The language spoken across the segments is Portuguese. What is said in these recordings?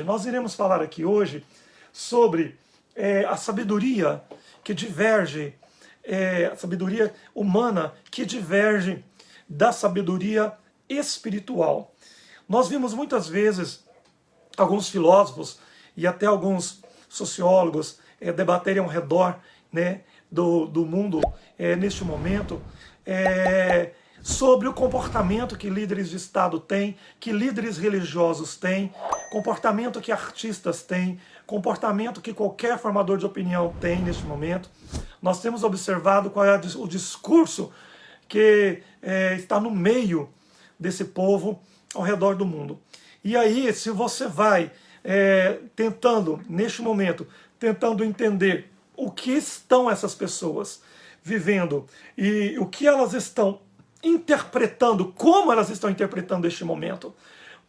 Nós iremos falar aqui hoje sobre a sabedoria que diverge, a sabedoria humana que diverge da sabedoria espiritual. Nós vimos muitas vezes alguns filósofos e até alguns sociólogos debaterem ao redor, né, do mundo neste momento sobre o comportamento que líderes de Estado têm, que líderes religiosos têm, comportamento que artistas têm, comportamento que qualquer formador de opinião tem neste momento. Nós temos observado qual é o discurso que está no meio desse povo ao redor do mundo. E aí, se você vai tentando, neste momento, tentando entender o que estão essas pessoas vivendo e o que elas estão interpretando, como elas estão interpretando este momento,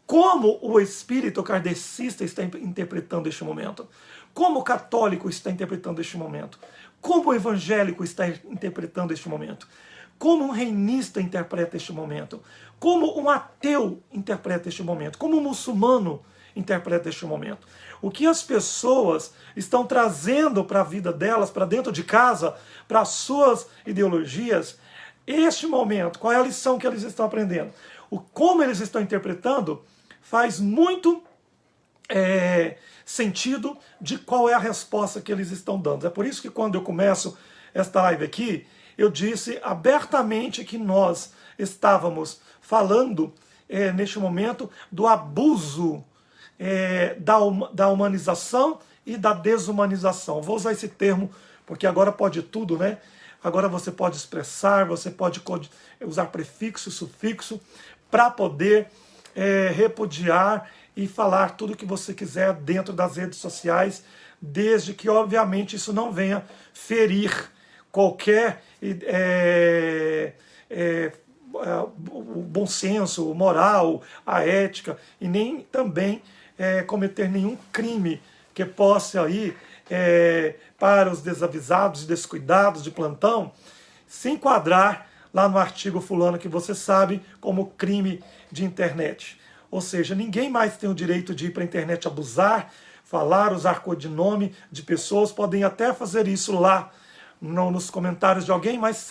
como o espírito kardecista está interpretando este momento, como o católico está interpretando este momento, como o evangélico está interpretando este momento, como um reinista interpreta este momento, como um ateu interpreta este momento, como um muçulmano interpreta este momento. O que as pessoas estão trazendo para a vida delas, para dentro de casa, para as suas ideologias, este momento, qual é a lição que eles estão aprendendo? Como eles estão interpretando faz muito sentido de qual é a resposta que eles estão dando. É por isso que quando eu começo esta live aqui, eu disse abertamente que nós estávamos falando neste momento do abuso da humanização e da desumanização. Vou usar esse termo porque agora pode tudo, né? Agora você pode expressar, você pode usar prefixo, sufixo, para poder repudiar e falar tudo o que você quiser dentro das redes sociais, desde que, obviamente, isso não venha ferir qualquer o bom senso, moral, a ética, e nem também cometer nenhum crime que possa aí, para os desavisados e descuidados de plantão, se enquadrar lá no artigo fulano que você sabe como crime de internet. Ou seja, ninguém mais tem o direito de ir para a internet abusar, falar, usar codinome de pessoas, podem até fazer isso lá nos comentários de alguém, mas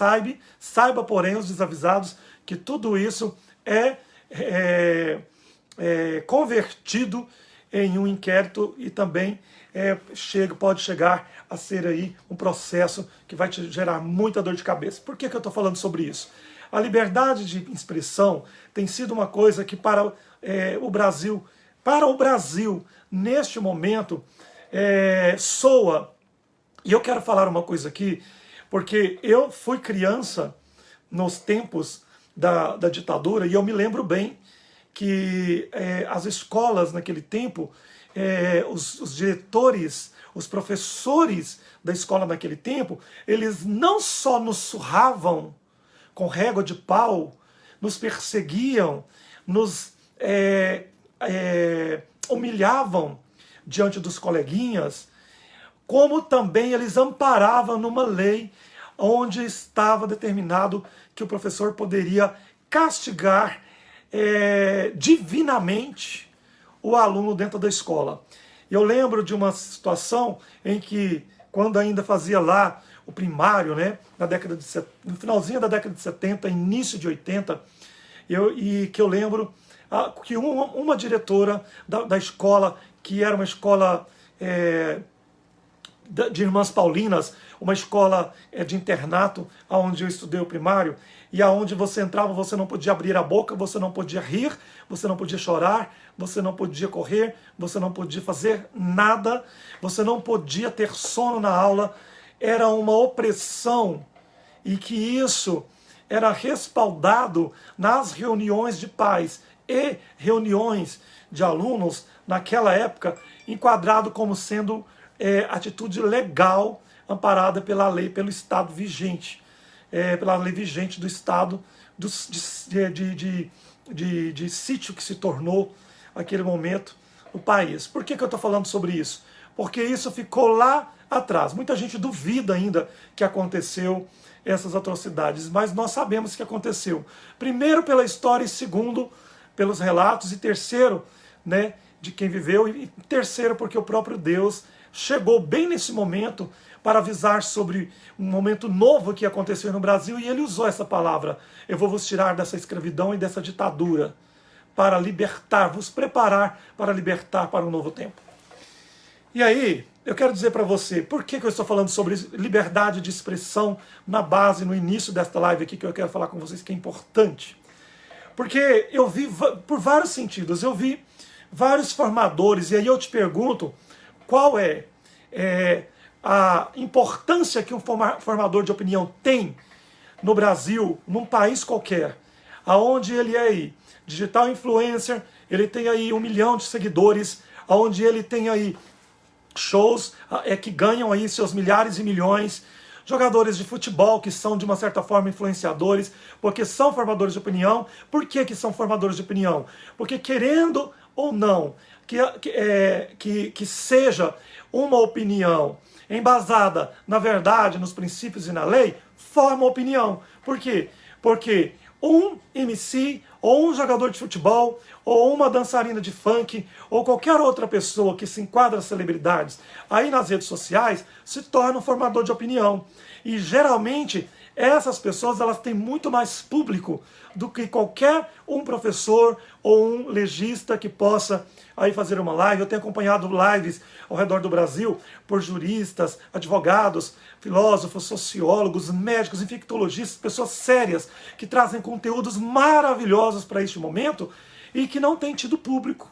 saiba, porém, os desavisados, que tudo isso é convertido em um inquérito e também pode chegar a ser aí um processo que vai te gerar muita dor de cabeça. Por que eu estou falando sobre isso? A liberdade de expressão tem sido uma coisa que para o Brasil, neste momento, soa. E eu quero falar uma coisa aqui, porque eu fui criança nos tempos da ditadura e eu me lembro bem que as escolas naquele tempo, os diretores, os professores da escola naquele tempo, eles não só nos surravam com régua de pau, nos perseguiam, nos humilhavam diante dos coleguinhas, como também eles amparavam numa lei onde estava determinado que o professor poderia castigar divinamente o aluno dentro da escola. Eu lembro de uma situação em que, quando ainda fazia lá o primário, né, no finalzinho da década de 70, início de 80, que eu lembro que uma diretora da escola, que era uma escola de Irmãs Paulinas, uma escola de internato, onde eu estudei o primário, e aonde você entrava, você não podia abrir a boca, você não podia rir, você não podia chorar, você não podia correr, você não podia fazer nada, você não podia ter sono na aula. Era uma opressão, e que isso era respaldado nas reuniões de pais e reuniões de alunos, naquela época, enquadrado como sendo atitude legal, amparada pela lei, pelo Estado vigente, pela lei vigente do Estado de sítio que se tornou aquele momento no país. Por que eu estou falando sobre isso? Porque isso ficou lá atrás. Muita gente duvida ainda que aconteceu essas atrocidades, mas nós sabemos que aconteceu. Primeiro pela história, e segundo pelos relatos, e terceiro, né, de quem viveu, e terceiro, porque o próprio Deus chegou bem nesse momento para avisar sobre um momento novo que aconteceu no Brasil, e ele usou essa palavra: eu vou vos tirar dessa escravidão e dessa ditadura, para libertar, vos preparar para libertar para um novo tempo. E aí, eu quero dizer para você, por que eu estou falando sobre liberdade de expressão na base, no início desta live aqui, que eu quero falar com vocês, que é importante. Porque eu vi, por vários sentidos, eu vi vários formadores, e aí eu te pergunto, qual é a importância que um formador de opinião tem no Brasil, num país qualquer, aonde ele é aí digital influencer, ele tem aí 1 milhão de seguidores, aonde ele tem aí shows que ganham aí seus milhares e milhões, jogadores de futebol que são de uma certa forma influenciadores, porque são formadores de opinião. Por que são formadores de opinião? Porque querendo ou não que seja uma opinião embasada na verdade, nos princípios e na lei, forma opinião. Por quê? Porque um MC, ou um jogador de futebol, ou uma dançarina de funk, ou qualquer outra pessoa que se enquadra as celebridades aí nas redes sociais, se torna um formador de opinião. E geralmente essas pessoas, elas têm muito mais público do que qualquer um professor ou um legista que possa aí fazer uma live. Eu tenho acompanhado lives ao redor do Brasil por juristas, advogados, filósofos, sociólogos, médicos, infectologistas, pessoas sérias que trazem conteúdos maravilhosos para este momento e que não têm tido público.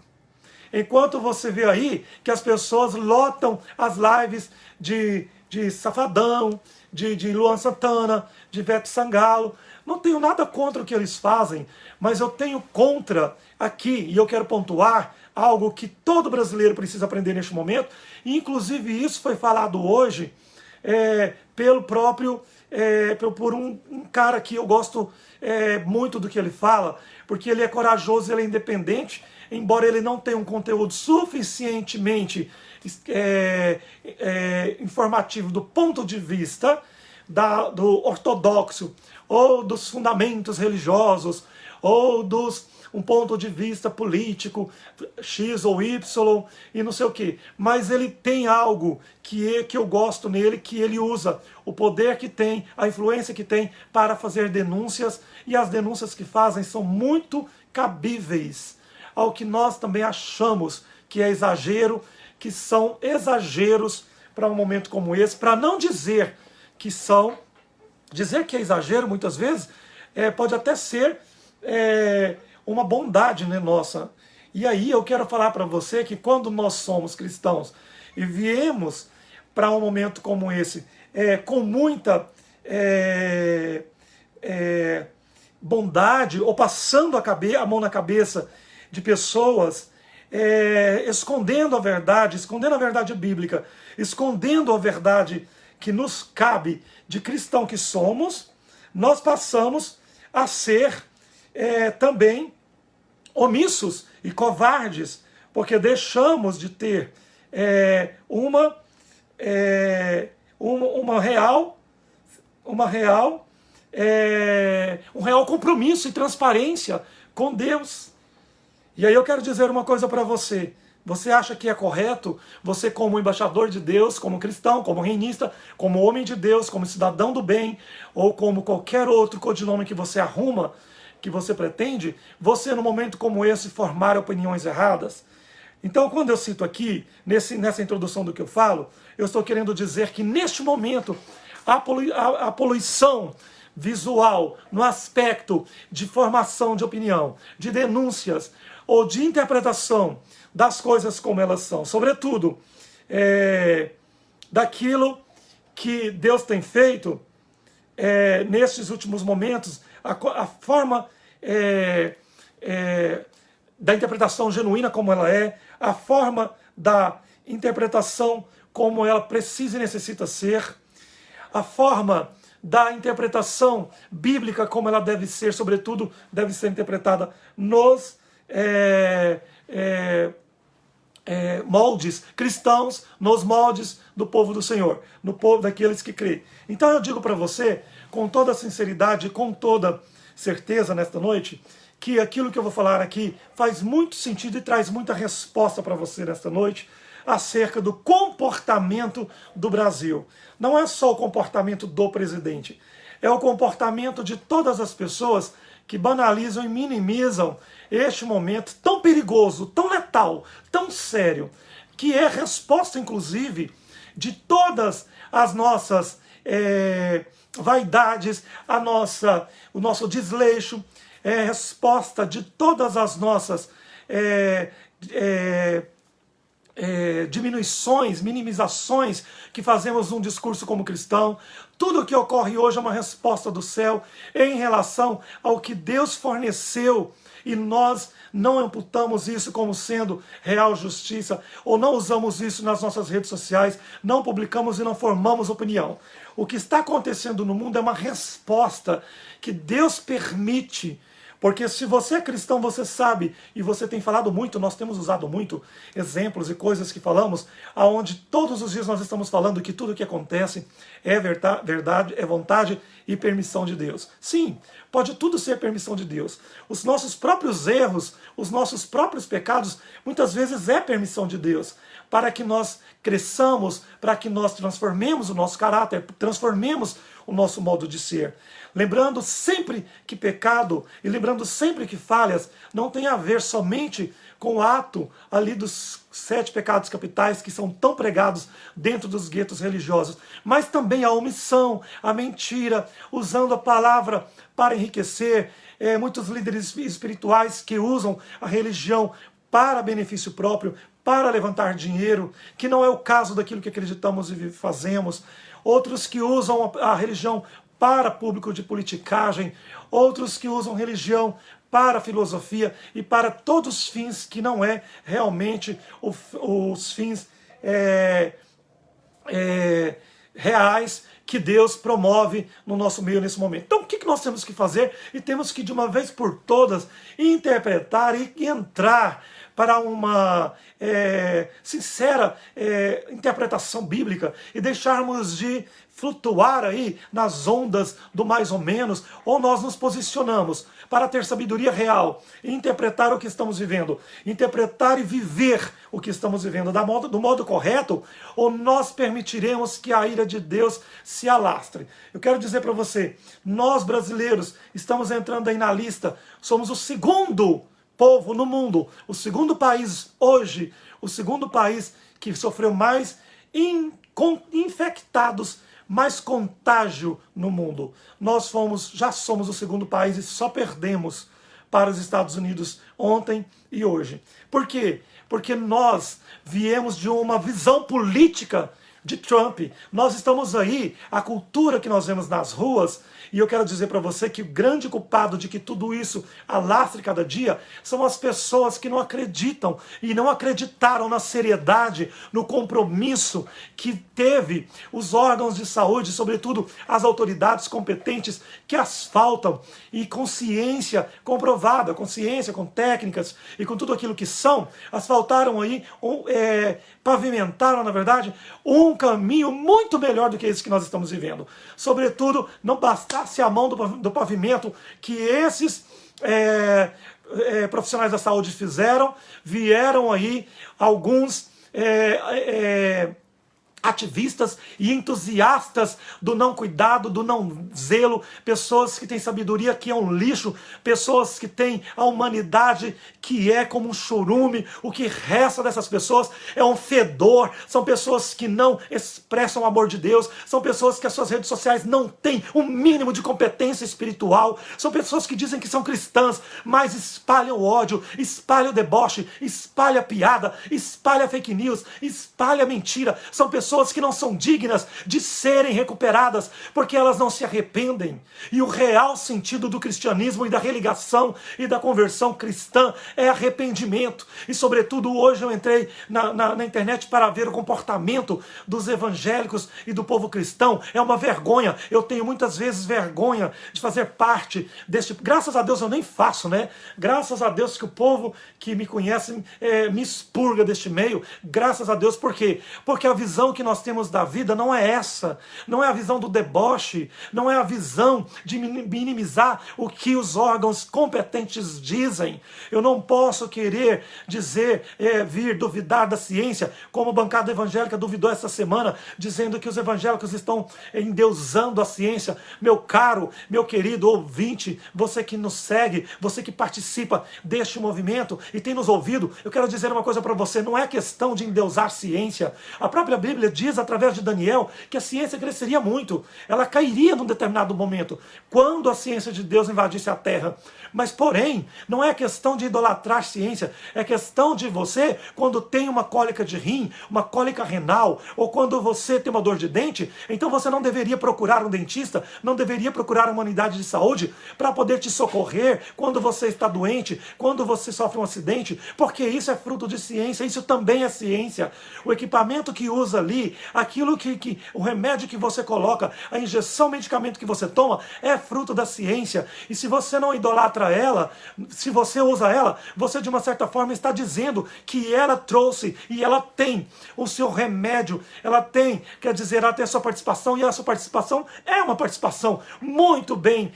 Enquanto você vê aí que as pessoas lotam as lives de Safadão, de Luan Santana, de Ivete Sangalo. Não tenho nada contra o que eles fazem, mas eu tenho contra aqui, e eu quero pontuar algo que todo brasileiro precisa aprender neste momento, e inclusive isso foi falado hoje pelo próprio, por um cara que eu gosto muito do que ele fala, porque ele é corajoso, ele é independente, embora ele não tenha um conteúdo suficientemente informativo do ponto de vista do ortodoxo, ou dos fundamentos religiosos, ou um ponto de vista político, X ou Y, e não sei o que. Mas ele tem algo que eu gosto nele, que ele usa o poder que tem, a influência que tem para fazer denúncias, e as denúncias que fazem são muito cabíveis ao que nós também achamos que é exagero, que são exageros para um momento como esse, para não dizer que são. Dizer que é exagero, muitas vezes, pode até ser uma bondade, né, nossa. E aí eu quero falar para você que quando nós somos cristãos e viemos para um momento como esse, com muita bondade, ou passando a mão na cabeça de pessoas, escondendo a verdade bíblica, escondendo a verdade que nos cabe de cristão que somos, nós passamos a ser também omissos e covardes, porque deixamos de ter um real compromisso e transparência com Deus. E aí eu quero dizer uma coisa para você. Você acha que é correto, você como embaixador de Deus, como cristão, como reinista, como homem de Deus, como cidadão do bem, ou como qualquer outro codinome que você arruma, que você pretende, você num momento como esse formar opiniões erradas? Então quando eu cito aqui, nessa introdução do que eu falo, eu estou querendo dizer que neste momento a poluição visual no aspecto de formação de opinião, de denúncias ou de interpretação das coisas como elas são, sobretudo daquilo que Deus tem feito nestes últimos momentos, a forma da interpretação genuína como ela a forma da interpretação como ela precisa e necessita ser, a forma da interpretação bíblica como ela deve ser, sobretudo deve ser interpretada nos moldes cristãos, nos moldes do povo do Senhor, no povo daqueles que creem. Então eu digo para você, com toda sinceridade, com toda certeza nesta noite, que aquilo que eu vou falar aqui faz muito sentido e traz muita resposta para você nesta noite acerca do comportamento do Brasil. Não é só o comportamento do presidente, é o comportamento de todas as pessoas que banalizam e minimizam este momento tão perigoso, tão letal, tão sério, que é resposta, inclusive, de todas as nossas vaidades, o nosso desleixo, é resposta de todas as nossas diminuições, minimizações que fazemos num discurso como cristão. Tudo o que ocorre hoje é uma resposta do céu em relação ao que Deus forneceu, e nós não imputamos isso como sendo real justiça, ou não usamos isso nas nossas redes sociais, não publicamos e não formamos opinião. O que está acontecendo no mundo é uma resposta que Deus permite. Porque se você é cristão, você sabe, e você tem falado muito, nós temos usado muito exemplos e coisas que falamos, aonde todos os dias nós estamos falando que tudo o que acontece é verdade, é vontade e permissão de Deus. Sim, pode tudo ser permissão de Deus. Os nossos próprios erros, os nossos próprios pecados, muitas vezes é permissão de Deus, para que nós cresçamos, para que nós transformemos o nosso caráter, transformemos o nosso modo de ser. Lembrando sempre que pecado e lembrando sempre que falhas não tem a ver somente com o ato ali dos 7 pecados capitais que são tão pregados dentro dos guetos religiosos, mas também a omissão, a mentira, usando a palavra para enriquecer. Muitos líderes espirituais que usam a religião para benefício próprio, para levantar dinheiro, que não é o caso daquilo que acreditamos e fazemos. Outros que usam a religião para público de politicagem, outros que usam religião para filosofia e para todos os fins que não é realmente os fins reais que Deus promove no nosso meio nesse momento. Então o que nós temos que fazer? E temos que de uma vez por todas interpretar e entrar para uma sincera interpretação bíblica e deixarmos de flutuar aí nas ondas do mais ou menos, ou nós nos posicionamos para ter sabedoria real e interpretar o que estamos vivendo, interpretar e viver o que estamos vivendo do modo correto, ou nós permitiremos que a ira de Deus se alastre. Eu quero dizer para você, nós brasileiros estamos entrando aí na lista, somos o segundo povo no mundo, o segundo país hoje, o segundo país que sofreu mais infectados, mais contágio no mundo. Nós já somos o segundo país e só perdemos para os Estados Unidos ontem e hoje. Por quê? Porque nós viemos de uma visão política de Trump. Nós estamos aí, a cultura que nós vemos nas ruas, e eu quero dizer para você que o grande culpado de que tudo isso alastre cada dia são as pessoas que não acreditam e não acreditaram na seriedade, no compromisso que teve os órgãos de saúde, sobretudo as autoridades competentes que asfaltam, e consciência comprovada, consciência com técnicas e com tudo aquilo que são, asfaltaram aí, pavimentaram, na verdade, um caminho muito melhor do que esse que nós estamos vivendo. Sobretudo, não bastasse a mão do pavimento que esses profissionais da saúde fizeram, vieram aí alguns ativistas e entusiastas do não cuidado, do não zelo, pessoas que têm sabedoria que é um lixo, pessoas que têm a humanidade que é como um chorume, o que resta dessas pessoas é um fedor, são pessoas que não expressam o amor de Deus, são pessoas que as suas redes sociais não têm um mínimo de competência espiritual, são pessoas que dizem que são cristãs, mas espalham ódio, espalham deboche, espalham piada, espalham fake news, espalham mentira, são pessoas que não são dignas de serem recuperadas, porque elas não se arrependem. E o real sentido do cristianismo e da religação e da conversão cristã é arrependimento. E sobretudo hoje eu entrei na internet para ver o comportamento dos evangélicos e do povo cristão. É uma vergonha. Eu tenho muitas vezes vergonha de fazer parte deste... Graças a Deus eu nem faço, né? Graças a Deus que o povo que me conhece me expurga deste meio. Graças a Deus, por quê? Porque a visão que nós temos da vida não é essa, não é a visão do deboche, não é a visão de minimizar o que os órgãos competentes dizem. Eu não posso querer dizer, vir duvidar da ciência, como a bancada evangélica duvidou essa semana, dizendo que os evangélicos estão endeusando a ciência. Meu caro, meu querido ouvinte, você que nos segue, você que participa deste movimento e tem nos ouvido, eu quero dizer uma coisa para você, não é questão de endeusar ciência. A própria Bíblia diz, através de Daniel, que a ciência cresceria muito, ela cairia num determinado momento, quando a ciência de Deus invadisse a terra. Mas, porém, não é questão de idolatrar ciência, é questão de você, quando tem uma cólica de rim, uma cólica renal, ou quando você tem uma dor de dente, então você não deveria procurar um dentista, não deveria procurar uma unidade de saúde para poder te socorrer quando você está doente, quando você sofre um acidente, porque isso é fruto de ciência, isso também é ciência. O equipamento que usa ali, aquilo o remédio que você coloca, a injeção, o medicamento que você toma, é fruto da ciência. E se você não idolatra ela, se você usa ela, você de uma certa forma está dizendo que ela trouxe e ela tem o seu remédio, ela tem, quer dizer, ela tem a sua participação, e a sua participação é uma participação muito bem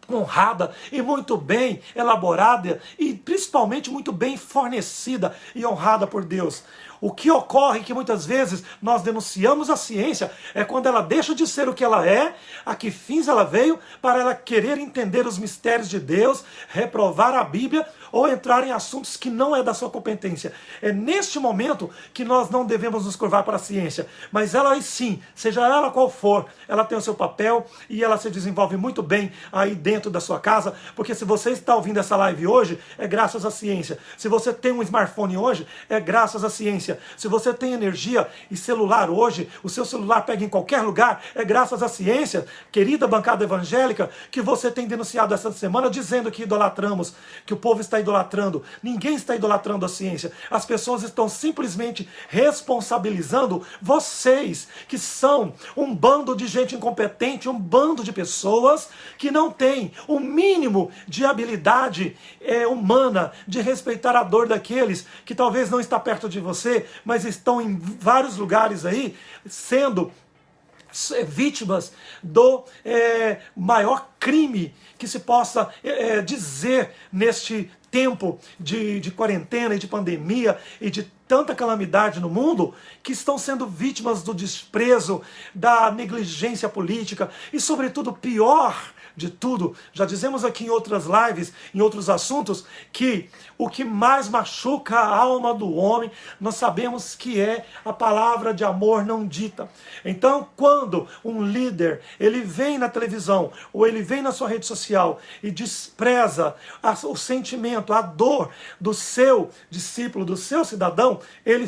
honrada e muito bem elaborada e principalmente muito bem fornecida e honrada por Deus. O que ocorre que muitas vezes nós denunciamos a ciência é quando ela deixa de ser o que ela é, a que fins ela veio, para ela querer entender os mistérios de Deus, reprovar a Bíblia ou entrar em assuntos que não é da sua competência. É neste momento que nós não devemos nos curvar para a ciência, mas ela sim, seja ela qual for, ela tem o seu papel e ela se desenvolve muito bem aí dentro da sua casa, porque se você está ouvindo essa live hoje, é graças à ciência. Se você tem um smartphone hoje, é graças à ciência. Se você tem energia e celular hoje, o seu celular pega em qualquer lugar, é graças à ciência, querida bancada evangélica, que você tem denunciado essa semana dizendo que idolatramos, que o povo está idolatrando. Ninguém está idolatrando a ciência. As pessoas estão simplesmente responsabilizando vocês, que são um bando de gente incompetente, um bando de pessoas que não têm o mínimo de habilidade humana de respeitar a dor daqueles que talvez não está perto de você, mas estão em vários lugares aí, sendo vítimas do maior crime que se possa dizer neste tempo de quarentena e de pandemia e de tanta calamidade no mundo, que estão sendo vítimas do desprezo, da negligência política e, sobretudo, pior de tudo, já dizemos aqui em outras lives, em outros assuntos, que o que mais machuca a alma do homem, nós sabemos que é a palavra de amor não dita. Então, quando um líder, ele vem na televisão, ou ele vem na sua rede social e despreza o sentimento, a dor do seu discípulo, do seu cidadão, ele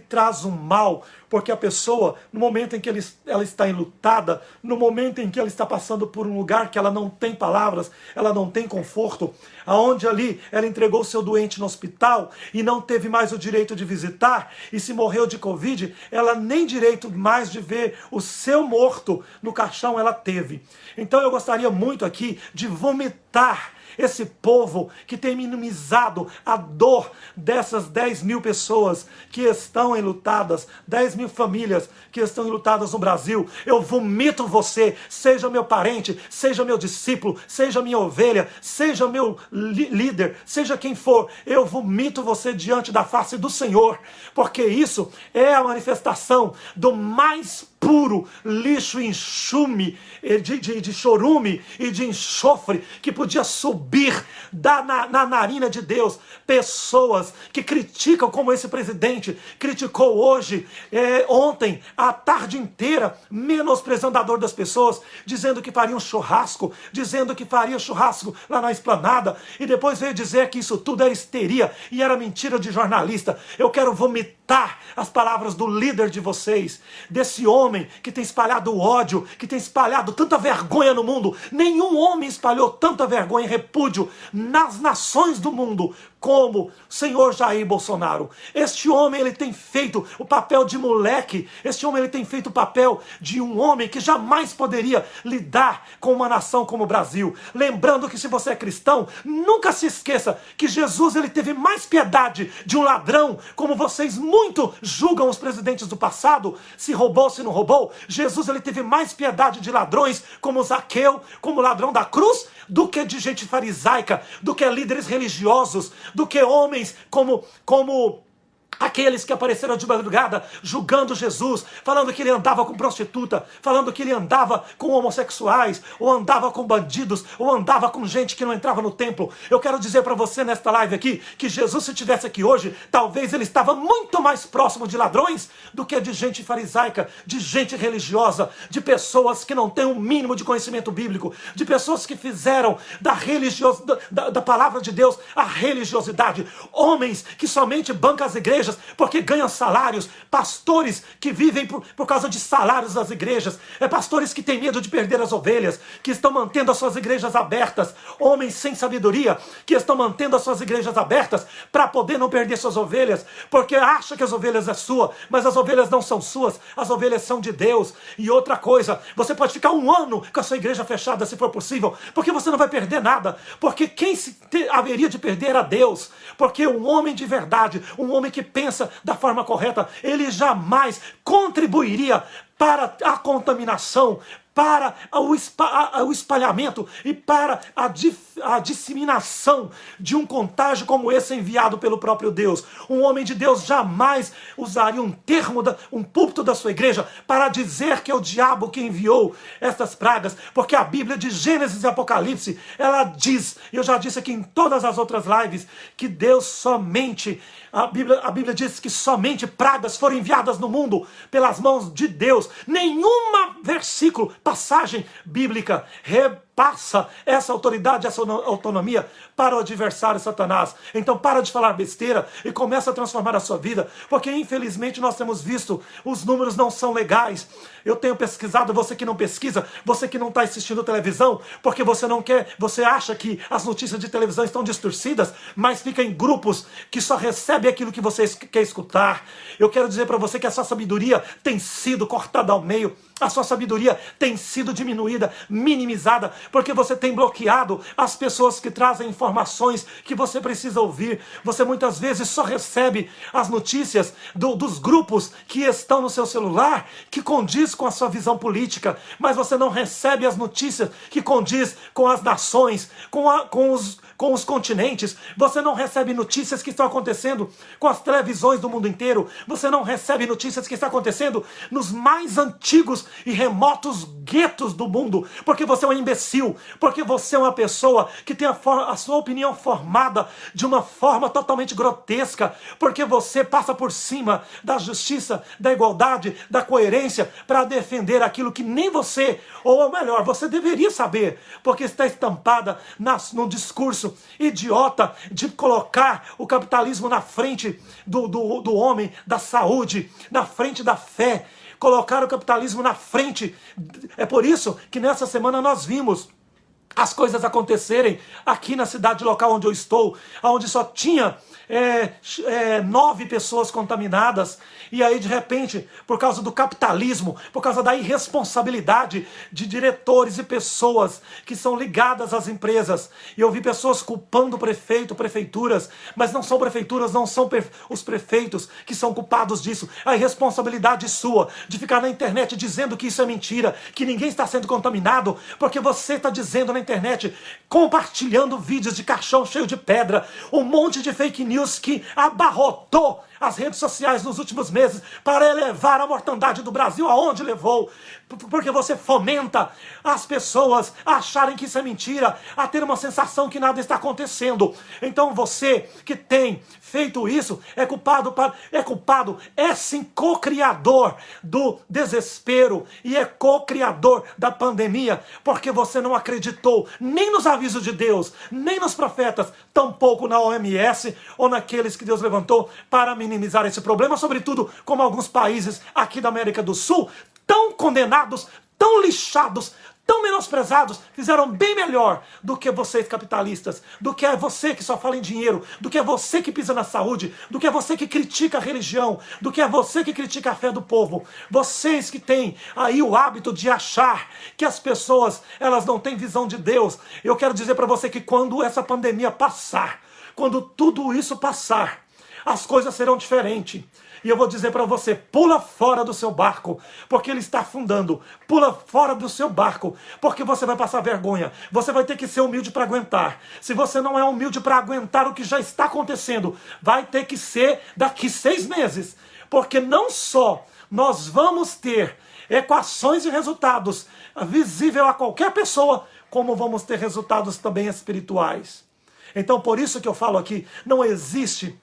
traz um mal, porque a pessoa, no momento em que ela está enlutada, no momento em que ela está passando por um lugar que ela não tem palavras, ela não tem conforto, aonde ali ela entregou seu doente no hospital e não teve mais o direito de visitar, e se morreu de Covid, ela nem direito mais de ver o seu morto no caixão ela teve. Então eu gostaria muito aqui de vomitar esse povo que tem minimizado a dor dessas 10 mil pessoas que estão enlutadas, 10 mil famílias que estão enlutadas no Brasil. Eu vomito você, seja meu parente, seja meu discípulo, seja minha ovelha, seja meu líder, seja quem for, eu vomito você diante da face do Senhor, porque isso é a manifestação do mais puro lixo e enxume, de chorume e de enxofre que podia subir na narina de Deus. Pessoas que criticam, como esse presidente criticou hoje, ontem, a tarde inteira, menosprezando a dor das pessoas, dizendo que faria um churrasco, dizendo que faria churrasco lá na esplanada, e depois veio dizer que isso tudo era histeria e era mentira de jornalista. Eu quero vomitar as palavras do líder de vocês, desse homem que tem espalhado ódio, que tem espalhado tanta vergonha no mundo. Nenhum homem espalhou tanta vergonha e repúdio nas nações do mundo como o senhor Jair Bolsonaro. Este homem, ele tem feito o papel de moleque, este homem, ele tem feito o papel de um homem que jamais poderia lidar com uma nação como o Brasil. Lembrando que se você é cristão, nunca se esqueça que Jesus, ele teve mais piedade de um ladrão, como vocês muito julgam os presidentes do passado, se roubou, se não roubou. Jesus, ele teve mais piedade de ladrões, como Zaqueu, como o ladrão da cruz, do que de gente farisaica, do que líderes religiosos, do que homens como aqueles que apareceram de madrugada julgando Jesus, falando que ele andava com prostituta, falando que ele andava com homossexuais, ou andava com bandidos, ou andava com gente que não entrava no templo. Eu quero dizer para você nesta live aqui, que Jesus, se estivesse aqui hoje, talvez ele estava muito mais próximo de ladrões do que de gente farisaica, de gente religiosa, de pessoas que não têm um mínimo de conhecimento bíblico, de pessoas que fizeram da palavra de Deus a religiosidade, homens que somente bancam as igrejas porque ganham salários, pastores que vivem por causa de salários das igrejas, pastores que têm medo de perder as ovelhas, que estão mantendo as suas igrejas abertas, homens sem sabedoria que estão mantendo as suas igrejas abertas para poder não perder suas ovelhas, porque acha que as ovelhas é sua, mas as ovelhas não são suas, as ovelhas são de Deus. E outra coisa, você pode ficar 1 ano com a sua igreja fechada se for possível, porque você não vai perder nada, porque quem haveria de perder era Deus, porque um homem de verdade, um homem que pensa da forma correta, ele jamais contribuiria para a contaminação, para o espalhamento e para a disseminação de um contágio como esse enviado pelo próprio Deus. Um homem de Deus jamais usaria um termo, um púlpito da sua igreja para dizer que é o diabo que enviou essas pragas, porque a Bíblia de Gênesis e Apocalipse, ela diz, eu já disse aqui em todas as outras lives, que Deus somente, a Bíblia diz que somente pragas foram enviadas no mundo pelas mãos de Deus. Nenhuma versículo, passagem bíblica repassa essa autoridade, essa autonomia para o adversário Satanás. Então para de falar besteira e começa a transformar a sua vida, porque infelizmente nós temos visto, os números não são legais. Eu tenho pesquisado, você que não pesquisa, você que não está assistindo televisão, porque você não quer, você acha que as notícias de televisão estão distorcidas, mas fica em grupos que só recebe aquilo que você quer escutar. Eu quero dizer para você que a sua sabedoria tem sido cortada ao meio, a sua sabedoria tem sido diminuída, minimizada, porque você tem bloqueado as pessoas que trazem informações que você precisa ouvir. Você muitas vezes só recebe as notícias dos grupos que estão no seu celular, que condiz com a sua visão política, mas você não recebe as notícias que condiz com as nações, com os continentes. Você não recebe notícias que estão acontecendo com as televisões do mundo inteiro. Você não recebe notícias que estão acontecendo nos mais antigos e remotos guetos do mundo, porque você é um imbecil, porque você é uma pessoa que tem a sua opinião formada de uma forma totalmente grotesca, porque você passa por cima da justiça, da igualdade, da coerência, para defender aquilo que nem você, ou melhor, você deveria saber, porque está estampada no discurso idiota de colocar o capitalismo na frente do homem, da saúde, na frente da fé, colocar o capitalismo na frente. É por isso que nessa semana nós vimos as coisas acontecerem aqui na cidade local onde eu estou, onde só tinha 9 pessoas contaminadas, e aí de repente, por causa do capitalismo, por causa da irresponsabilidade de diretores e pessoas que são ligadas às empresas, e eu vi pessoas culpando o prefeito, prefeituras, mas não são prefeituras, não são os prefeitos que são culpados disso. A irresponsabilidade sua de ficar na internet dizendo que isso é mentira, que ninguém está sendo contaminado, porque você está dizendo na internet, compartilhando vídeos de caixão cheio de pedra, um monte de fake news que abarrotou as redes sociais nos últimos meses para elevar a mortandade do Brasil aonde levou, porque você fomenta as pessoas a acharem que isso é mentira, a ter uma sensação que nada está acontecendo. Então você que tem feito isso é culpado, é sim co-criador do desespero e é co-criador da pandemia, porque você não acreditou nem nos avisos de Deus, nem nos profetas, tampouco na OMS ou naqueles que Deus levantou para minimizar esse problema, sobretudo como alguns países aqui da América do Sul, tão condenados, tão lixados, tão menosprezados, fizeram bem melhor do que vocês capitalistas, do que é você que só fala em dinheiro, do que é você que pisa na saúde, do que é você que critica a religião, do que é você que critica a fé do povo. Vocês que têm aí o hábito de achar que as pessoas, elas não têm visão de Deus. Eu quero dizer para você que quando essa pandemia passar, quando tudo isso passar, as coisas serão diferentes. E eu vou dizer para você, pula fora do seu barco, porque ele está afundando. Pula fora do seu barco, porque você vai passar vergonha. Você vai ter que ser humilde para aguentar. Se você não é humilde para aguentar o que já está acontecendo, vai ter que ser daqui 6 meses. Porque não só nós vamos ter equações e resultados visível a qualquer pessoa, como vamos ter resultados também espirituais. Então, por isso que eu falo aqui, não existe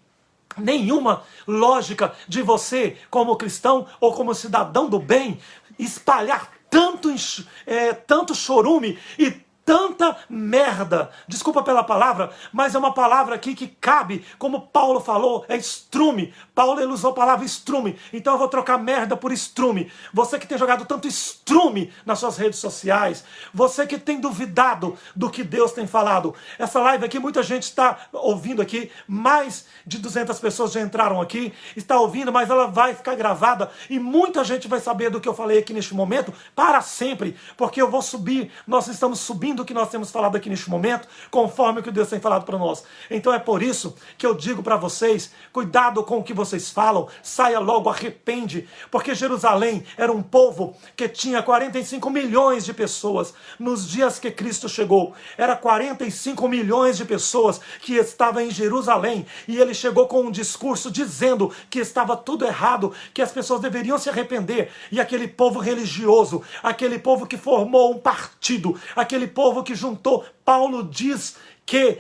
nenhuma lógica de você, como cristão ou como cidadão do bem, espalhar tanto chorume e tanta merda. Desculpa pela palavra, mas é uma palavra aqui que cabe, como Paulo falou, é estrume. Paulo ele usou a palavra estrume, então eu vou trocar merda por estrume. Você que tem jogado tanto estrume nas suas redes sociais, você que tem duvidado do que Deus tem falado. Essa live aqui, muita gente está ouvindo aqui, mais de 200 pessoas já entraram aqui, está ouvindo, mas ela vai ficar gravada e muita gente vai saber do que eu falei aqui neste momento para sempre, porque eu vou subir, nós estamos subindo o que nós temos falado aqui neste momento, conforme o que Deus tem falado para nós. Então é por isso que eu digo para vocês, cuidado com o que vocês falam, saia logo, arrepende, porque Jerusalém era um povo que tinha 45 milhões de pessoas nos dias que Cristo chegou. Era 45 milhões de pessoas que estavam em Jerusalém, e ele chegou com um discurso dizendo que estava tudo errado, que as pessoas deveriam se arrepender, e aquele povo religioso, aquele povo que formou um partido, aquele povo que juntou, Paulo diz que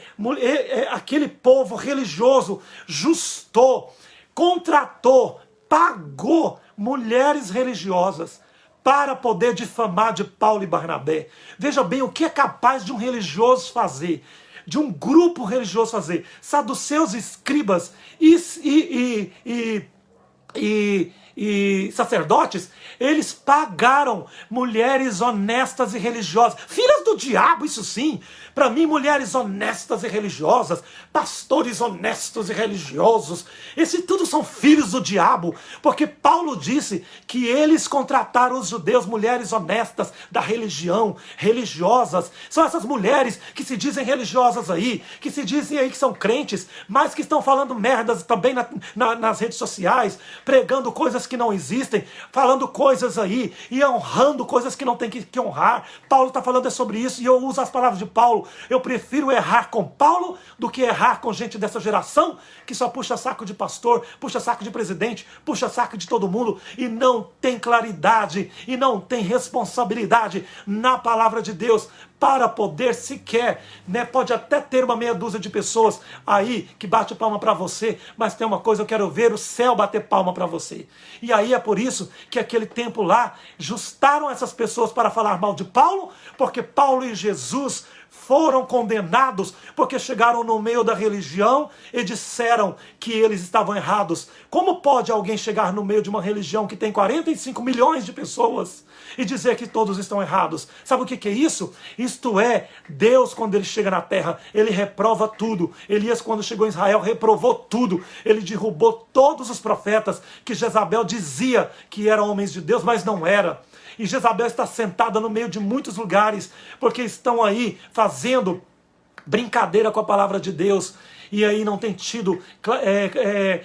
aquele povo religioso justou, contratou, pagou mulheres religiosas para poder difamar de Paulo e Barnabé. Veja bem o que é capaz de um religioso fazer, de um grupo religioso fazer. Saduceus, escribas e sacerdotes, eles pagaram mulheres honestas e religiosas, filhas do diabo, isso sim, para mim, mulheres honestas e religiosas, pastores honestos e religiosos, esses tudo são filhos do diabo, porque Paulo disse que eles contrataram os judeus, mulheres honestas da religião, religiosas, são essas mulheres que se dizem religiosas aí, que se dizem aí que são crentes, mas que estão falando merdas também nas redes sociais, pregando coisas que não existem, falando coisas aí e honrando coisas que não tem que honrar. Paulo está falando sobre isso e eu uso as palavras de Paulo. Eu prefiro errar com Paulo do que errar com gente dessa geração que só puxa saco de pastor, puxa saco de presidente, puxa saco de todo mundo e não tem claridade e não tem responsabilidade na palavra de Deus para poder sequer, pode até ter uma meia dúzia de pessoas aí que bate palma para você, mas tem uma coisa, eu quero ver o céu bater palma para você. E aí é por isso que aquele tempo lá, justaram essas pessoas para falar mal de Paulo, porque Paulo e Jesus foram condenados porque chegaram no meio da religião e disseram que eles estavam errados. Como pode alguém chegar no meio de uma religião que tem 45 milhões de pessoas e dizer que todos estão errados? Sabe o que é isso? Isto é, Deus quando ele chega na terra, ele reprova tudo. Elias quando chegou em Israel reprovou tudo. Ele derrubou todos os profetas que Jezabel dizia que eram homens de Deus, mas não era. E Jezabel está sentada no meio de muitos lugares, porque estão aí fazendo brincadeira com a palavra de Deus, e aí não tem tido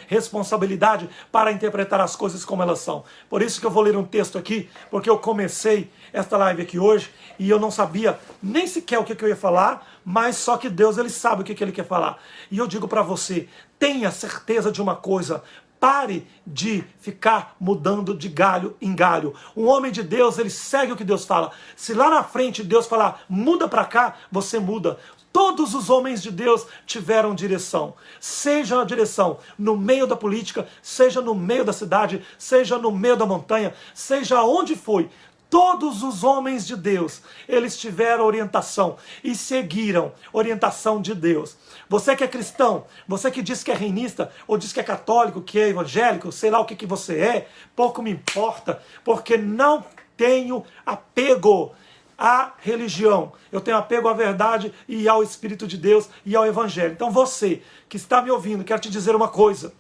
responsabilidade para interpretar as coisas como elas são. Por isso que eu vou ler um texto aqui, porque eu comecei esta live aqui hoje, e eu não sabia nem sequer o que eu ia falar, mas só que Deus ele sabe o que ele quer falar. E eu digo para você, tenha certeza de uma coisa, pare de ficar mudando de galho em galho. Um homem de Deus, ele segue o que Deus fala. Se lá na frente Deus falar, muda para cá, você muda. Todos os homens de Deus tiveram direção. Seja a direção no meio da política, seja no meio da cidade, seja no meio da montanha, seja onde foi. Todos os homens de Deus, eles tiveram orientação e seguiram orientação de Deus. Você que é cristão, você que diz que é reinista, ou diz que é católico, que é evangélico, sei lá o que você é, pouco me importa, porque não tenho apego à religião, eu tenho apego à verdade e ao Espírito de Deus e ao Evangelho. Então você que está me ouvindo, quero te dizer uma coisa,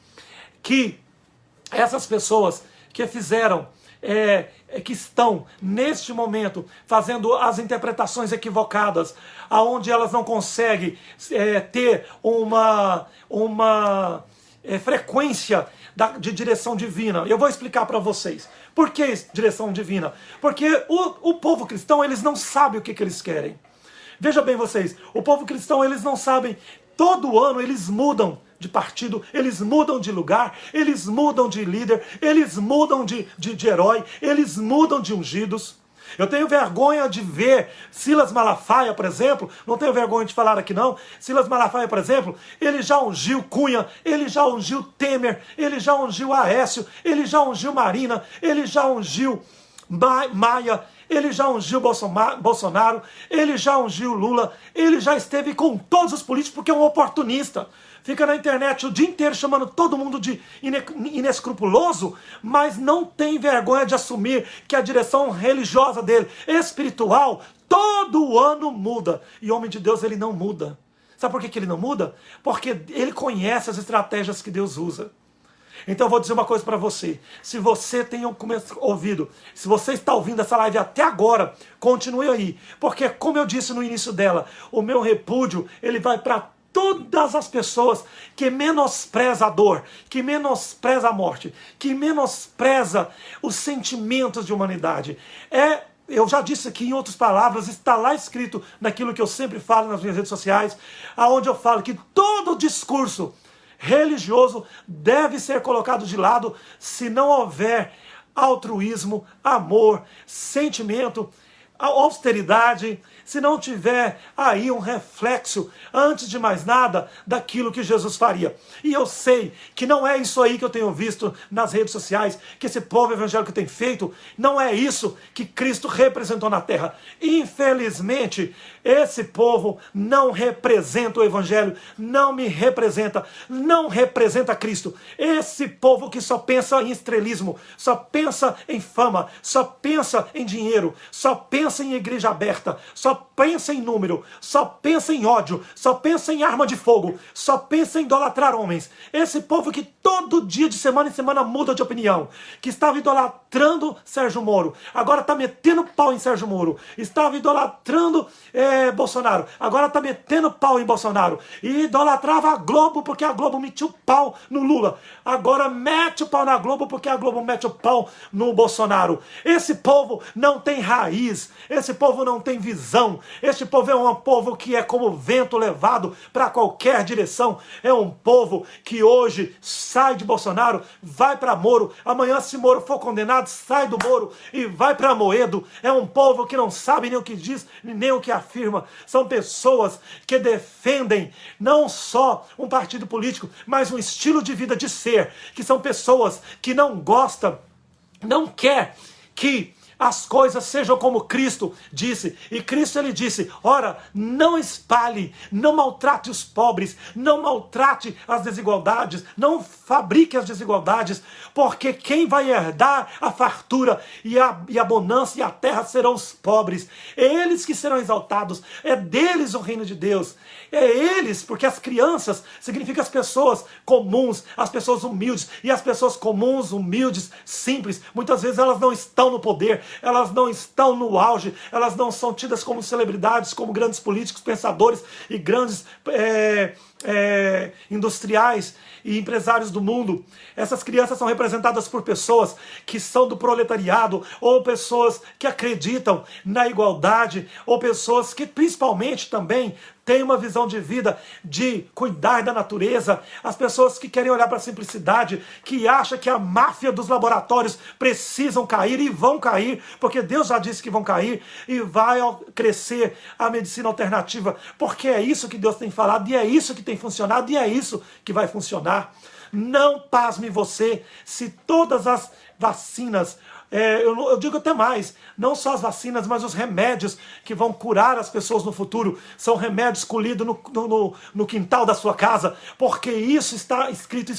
que essas pessoas que fizeram, que estão neste momento fazendo as interpretações equivocadas, aonde elas não conseguem ter uma frequência de direção divina. Eu vou explicar para vocês. Por que direção divina? Porque o povo cristão, eles não sabem o que eles querem. Veja bem vocês, o povo cristão, eles não sabem, todo ano eles mudam de partido, eles mudam de lugar, eles mudam de líder, eles mudam de herói, eles mudam de ungidos. Eu tenho vergonha de ver Silas Malafaia, por exemplo, não tenho vergonha de falar aqui não, Silas Malafaia, por exemplo, ele já ungiu Cunha, ele já ungiu Temer, ele já ungiu Aécio, ele já ungiu Marina, ele já ungiu Maia, ele já ungiu Bolsonaro, ele já ungiu Lula, ele já esteve com todos os políticos porque é um oportunista. Fica na internet o dia inteiro chamando todo mundo de inescrupuloso, mas não tem vergonha de assumir que a direção religiosa dele, espiritual, todo ano muda. E homem de Deus, ele não muda. Sabe por que ele não muda? Porque ele conhece as estratégias que Deus usa. Então eu vou dizer uma coisa para você, se você tem ouvido, se você está ouvindo essa live até agora, continue aí, porque como eu disse no início dela, o meu repúdio, ele vai para todas as pessoas que menospreza a dor, que menospreza a morte, que menospreza os sentimentos de humanidade. Eu já disse aqui em outras palavras, está lá escrito naquilo que eu sempre falo nas minhas redes sociais, aonde eu falo que todo discurso religioso deve ser colocado de lado se não houver altruísmo, amor, sentimento, austeridade, se não tiver aí um reflexo, antes de mais nada, daquilo que Jesus faria. E eu sei que não é isso aí que eu tenho visto nas redes sociais, que esse povo evangélico tem feito, não é isso que Cristo representou na terra. Infelizmente, esse povo não representa o Evangelho, não me representa, não representa Cristo. Esse povo que só pensa em estrelismo, só pensa em fama, só pensa em dinheiro, só pensa em igreja aberta, só pensa em número, só pensa em ódio, só pensa em arma de fogo, só pensa em idolatrar homens. Esse povo que todo dia, de semana em semana, muda de opinião, que estava idolatrando Sérgio Moro, agora está metendo pau em Sérgio Moro, estava idolatrando Bolsonaro, agora está metendo pau em Bolsonaro, e idolatrava a Globo porque a Globo metiu pau no Lula, agora mete o pau na Globo porque a Globo mete o pau no Bolsonaro. Esse povo não tem raiz, esse povo não tem visão, este povo é um povo que é como vento levado para qualquer direção, é um povo que hoje sai de Bolsonaro, vai para Moro, amanhã se Moro for condenado, sai do Moro e vai para Amoedo. É um povo que não sabe nem o que diz, nem o que afirma. São pessoas que defendem não só um partido político, mas um estilo de vida de ser, que são pessoas que não gostam, não quer que as coisas sejam como Cristo disse. E Cristo, ele disse, ora, não espalhe, não maltrate os pobres, não maltrate as desigualdades, não fabrique as desigualdades, porque quem vai herdar a fartura e a bonança e a terra serão os pobres. É eles que serão exaltados, é deles o reino de Deus. É eles, porque as crianças significam as pessoas comuns, as pessoas humildes, e as pessoas comuns, humildes, simples, muitas vezes elas não estão no poder, elas não estão no auge, elas não são tidas como celebridades, como grandes políticos, pensadores e grandes industriais e empresários do mundo. Essas crianças são representadas por pessoas que são do proletariado, ou pessoas que acreditam na igualdade, ou pessoas que principalmente também têm uma visão de vida de cuidar da natureza, as pessoas que querem olhar para a simplicidade, que acham que a máfia dos laboratórios precisam cair e vão cair, porque Deus já disse que vão cair, e vai crescer a medicina alternativa, porque é isso que Deus tem falado, e é isso que tem funcionado, e é isso que vai funcionar. Não pasme você se todas as vacinas, eu digo até mais, não só as vacinas, mas os remédios que vão curar as pessoas no futuro, são remédios colhidos no quintal da sua casa, porque isso está escrito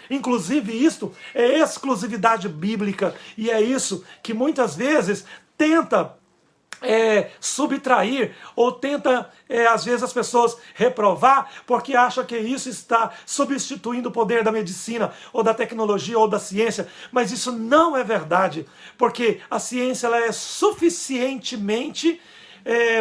inclusive isto é exclusividade bíblica, e é isso que muitas vezes tenta subtrair, ou tenta, às vezes, as pessoas reprovar, porque acham que isso está substituindo o poder da medicina, ou da tecnologia, ou da ciência, mas isso não é verdade, porque a ciência ela é suficientemente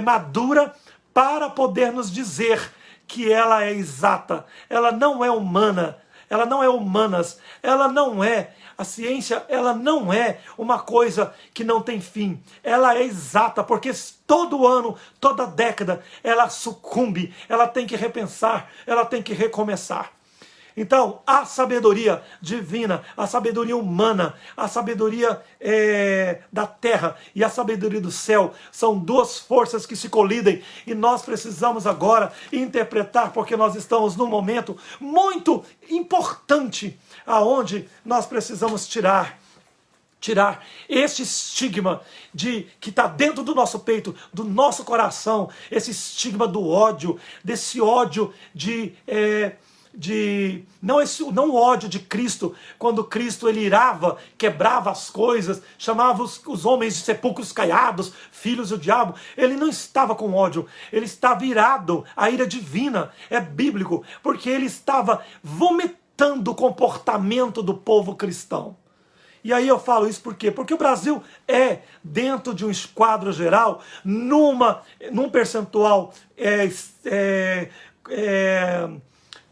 madura para poder nos dizer que ela é exata, ela não é humana, ela não é humanas, ela não é. A ciência, ela não é uma coisa que não tem fim. Ela é exata, porque todo ano, toda década, ela sucumbe, ela tem que repensar, ela tem que recomeçar. Então, a sabedoria divina, a sabedoria humana, a sabedoria da terra e a sabedoria do céu são duas forças que se colidem e nós precisamos agora interpretar, porque nós estamos num momento muito importante aonde nós precisamos tirar este estigma que está dentro do nosso peito, do nosso coração, esse estigma do ódio, desse ódio não o ódio de Cristo, quando Cristo ele irava, quebrava as coisas, chamava os homens de sepulcros caiados, filhos do diabo. Ele não estava com ódio, ele estava irado, a ira divina, é bíblico, porque ele estava vomitando o comportamento do povo cristão. E aí eu falo isso por quê? Porque o Brasil dentro de um esquadro geral, num percentual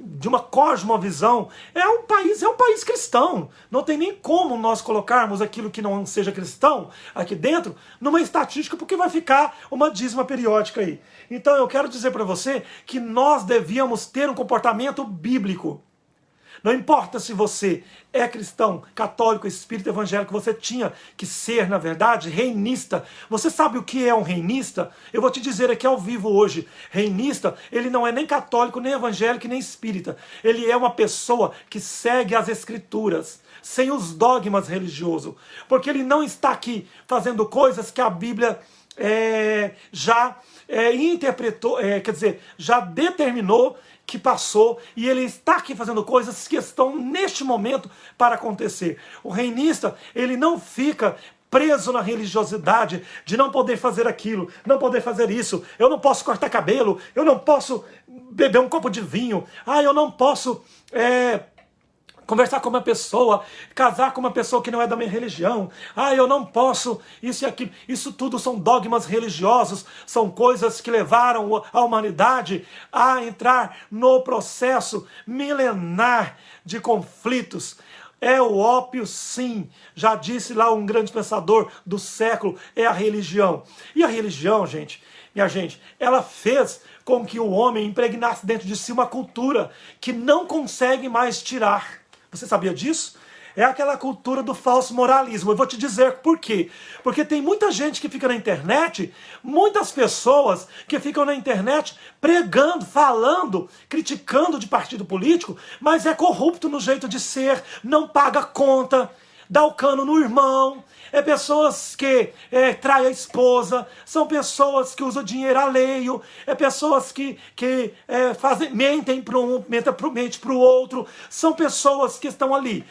de uma cosmovisão, é um país cristão. Não tem nem como nós colocarmos aquilo que não seja cristão aqui dentro numa estatística, porque vai ficar uma dízima periódica aí. Então eu quero dizer para você que nós devíamos ter um comportamento bíblico. Não importa se você é cristão, católico, espírita, evangélico, você tinha que ser, na verdade, reinista. Você sabe o que é um reinista? Eu vou te dizer aqui ao vivo hoje. Reinista, ele não é nem católico, nem evangélico, nem espírita. Ele é uma pessoa que segue as escrituras, sem os dogmas religiosos. Porque ele não está aqui fazendo coisas que a Bíblia já interpretou, quer dizer, já determinou que passou, e ele está aqui fazendo coisas que estão neste momento para acontecer. O reinista, ele não fica preso na religiosidade de não poder fazer aquilo, não poder fazer isso. Eu não posso cortar cabelo, eu não posso beber um copo de vinho, eu não posso conversar com uma pessoa, casar com uma pessoa que não é da minha religião, eu não posso, isso e aquilo. Isso tudo são dogmas religiosos, são coisas que levaram a humanidade a entrar no processo milenar de conflitos. É o ópio, sim, já disse lá um grande pensador do século, é a religião. E a religião, minha gente, ela fez com que o homem impregnasse dentro de si uma cultura que não consegue mais tirar. Você sabia disso? É aquela cultura do falso moralismo. Eu vou te dizer por quê. Porque tem muita gente que fica na internet, muitas pessoas que ficam na internet pregando, falando, criticando de partido político, mas é corrupto no jeito de ser, não paga conta, dá o cano no irmão. É pessoas que traem a esposa, são pessoas que usam dinheiro alheio, é pessoas que mentem para um, mentem para o outro, são pessoas que estão ali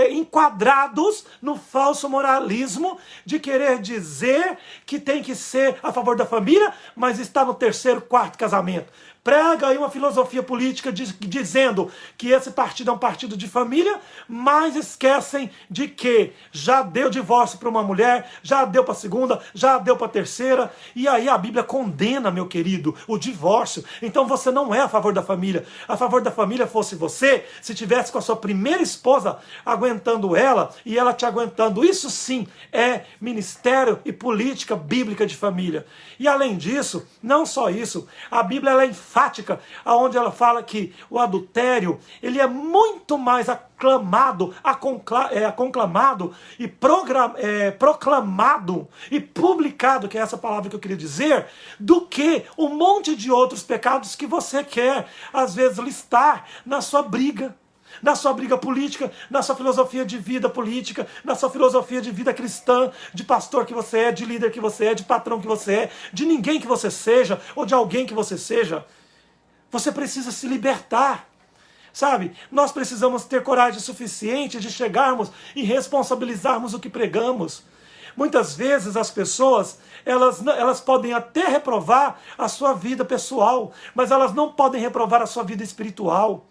enquadrados no falso moralismo de querer dizer que tem que ser a favor da família, mas está no terceiro, quarto casamento. Prega aí uma filosofia política dizendo que esse partido é um partido de família, mas esquecem de que já deu divórcio para uma mulher, já deu para a segunda, já deu para a terceira, e aí a Bíblia condena, meu querido, o divórcio. Então você não é a favor da família. A favor da família fosse você, se tivesse com a sua primeira esposa aguentando ela, e ela te aguentando. Isso sim é ministério e política bíblica de família. E além disso, não só isso, a Bíblia ela é enfática, onde ela fala que o adultério ele é muito mais aclamado e proclamado e publicado, que é essa palavra que eu queria dizer, do que um monte de outros pecados que você quer, às vezes, listar na sua briga. na sua briga política, na sua filosofia de vida política, na sua filosofia de vida cristã, de pastor que você é, de líder que você é, de patrão que você é, de ninguém que você seja, ou de alguém que você seja. Você precisa se libertar. Sabe, nós precisamos ter coragem suficiente de chegarmos e responsabilizarmos o que pregamos. Muitas vezes as pessoas, elas podem até reprovar a sua vida pessoal, mas elas não podem reprovar a sua vida espiritual.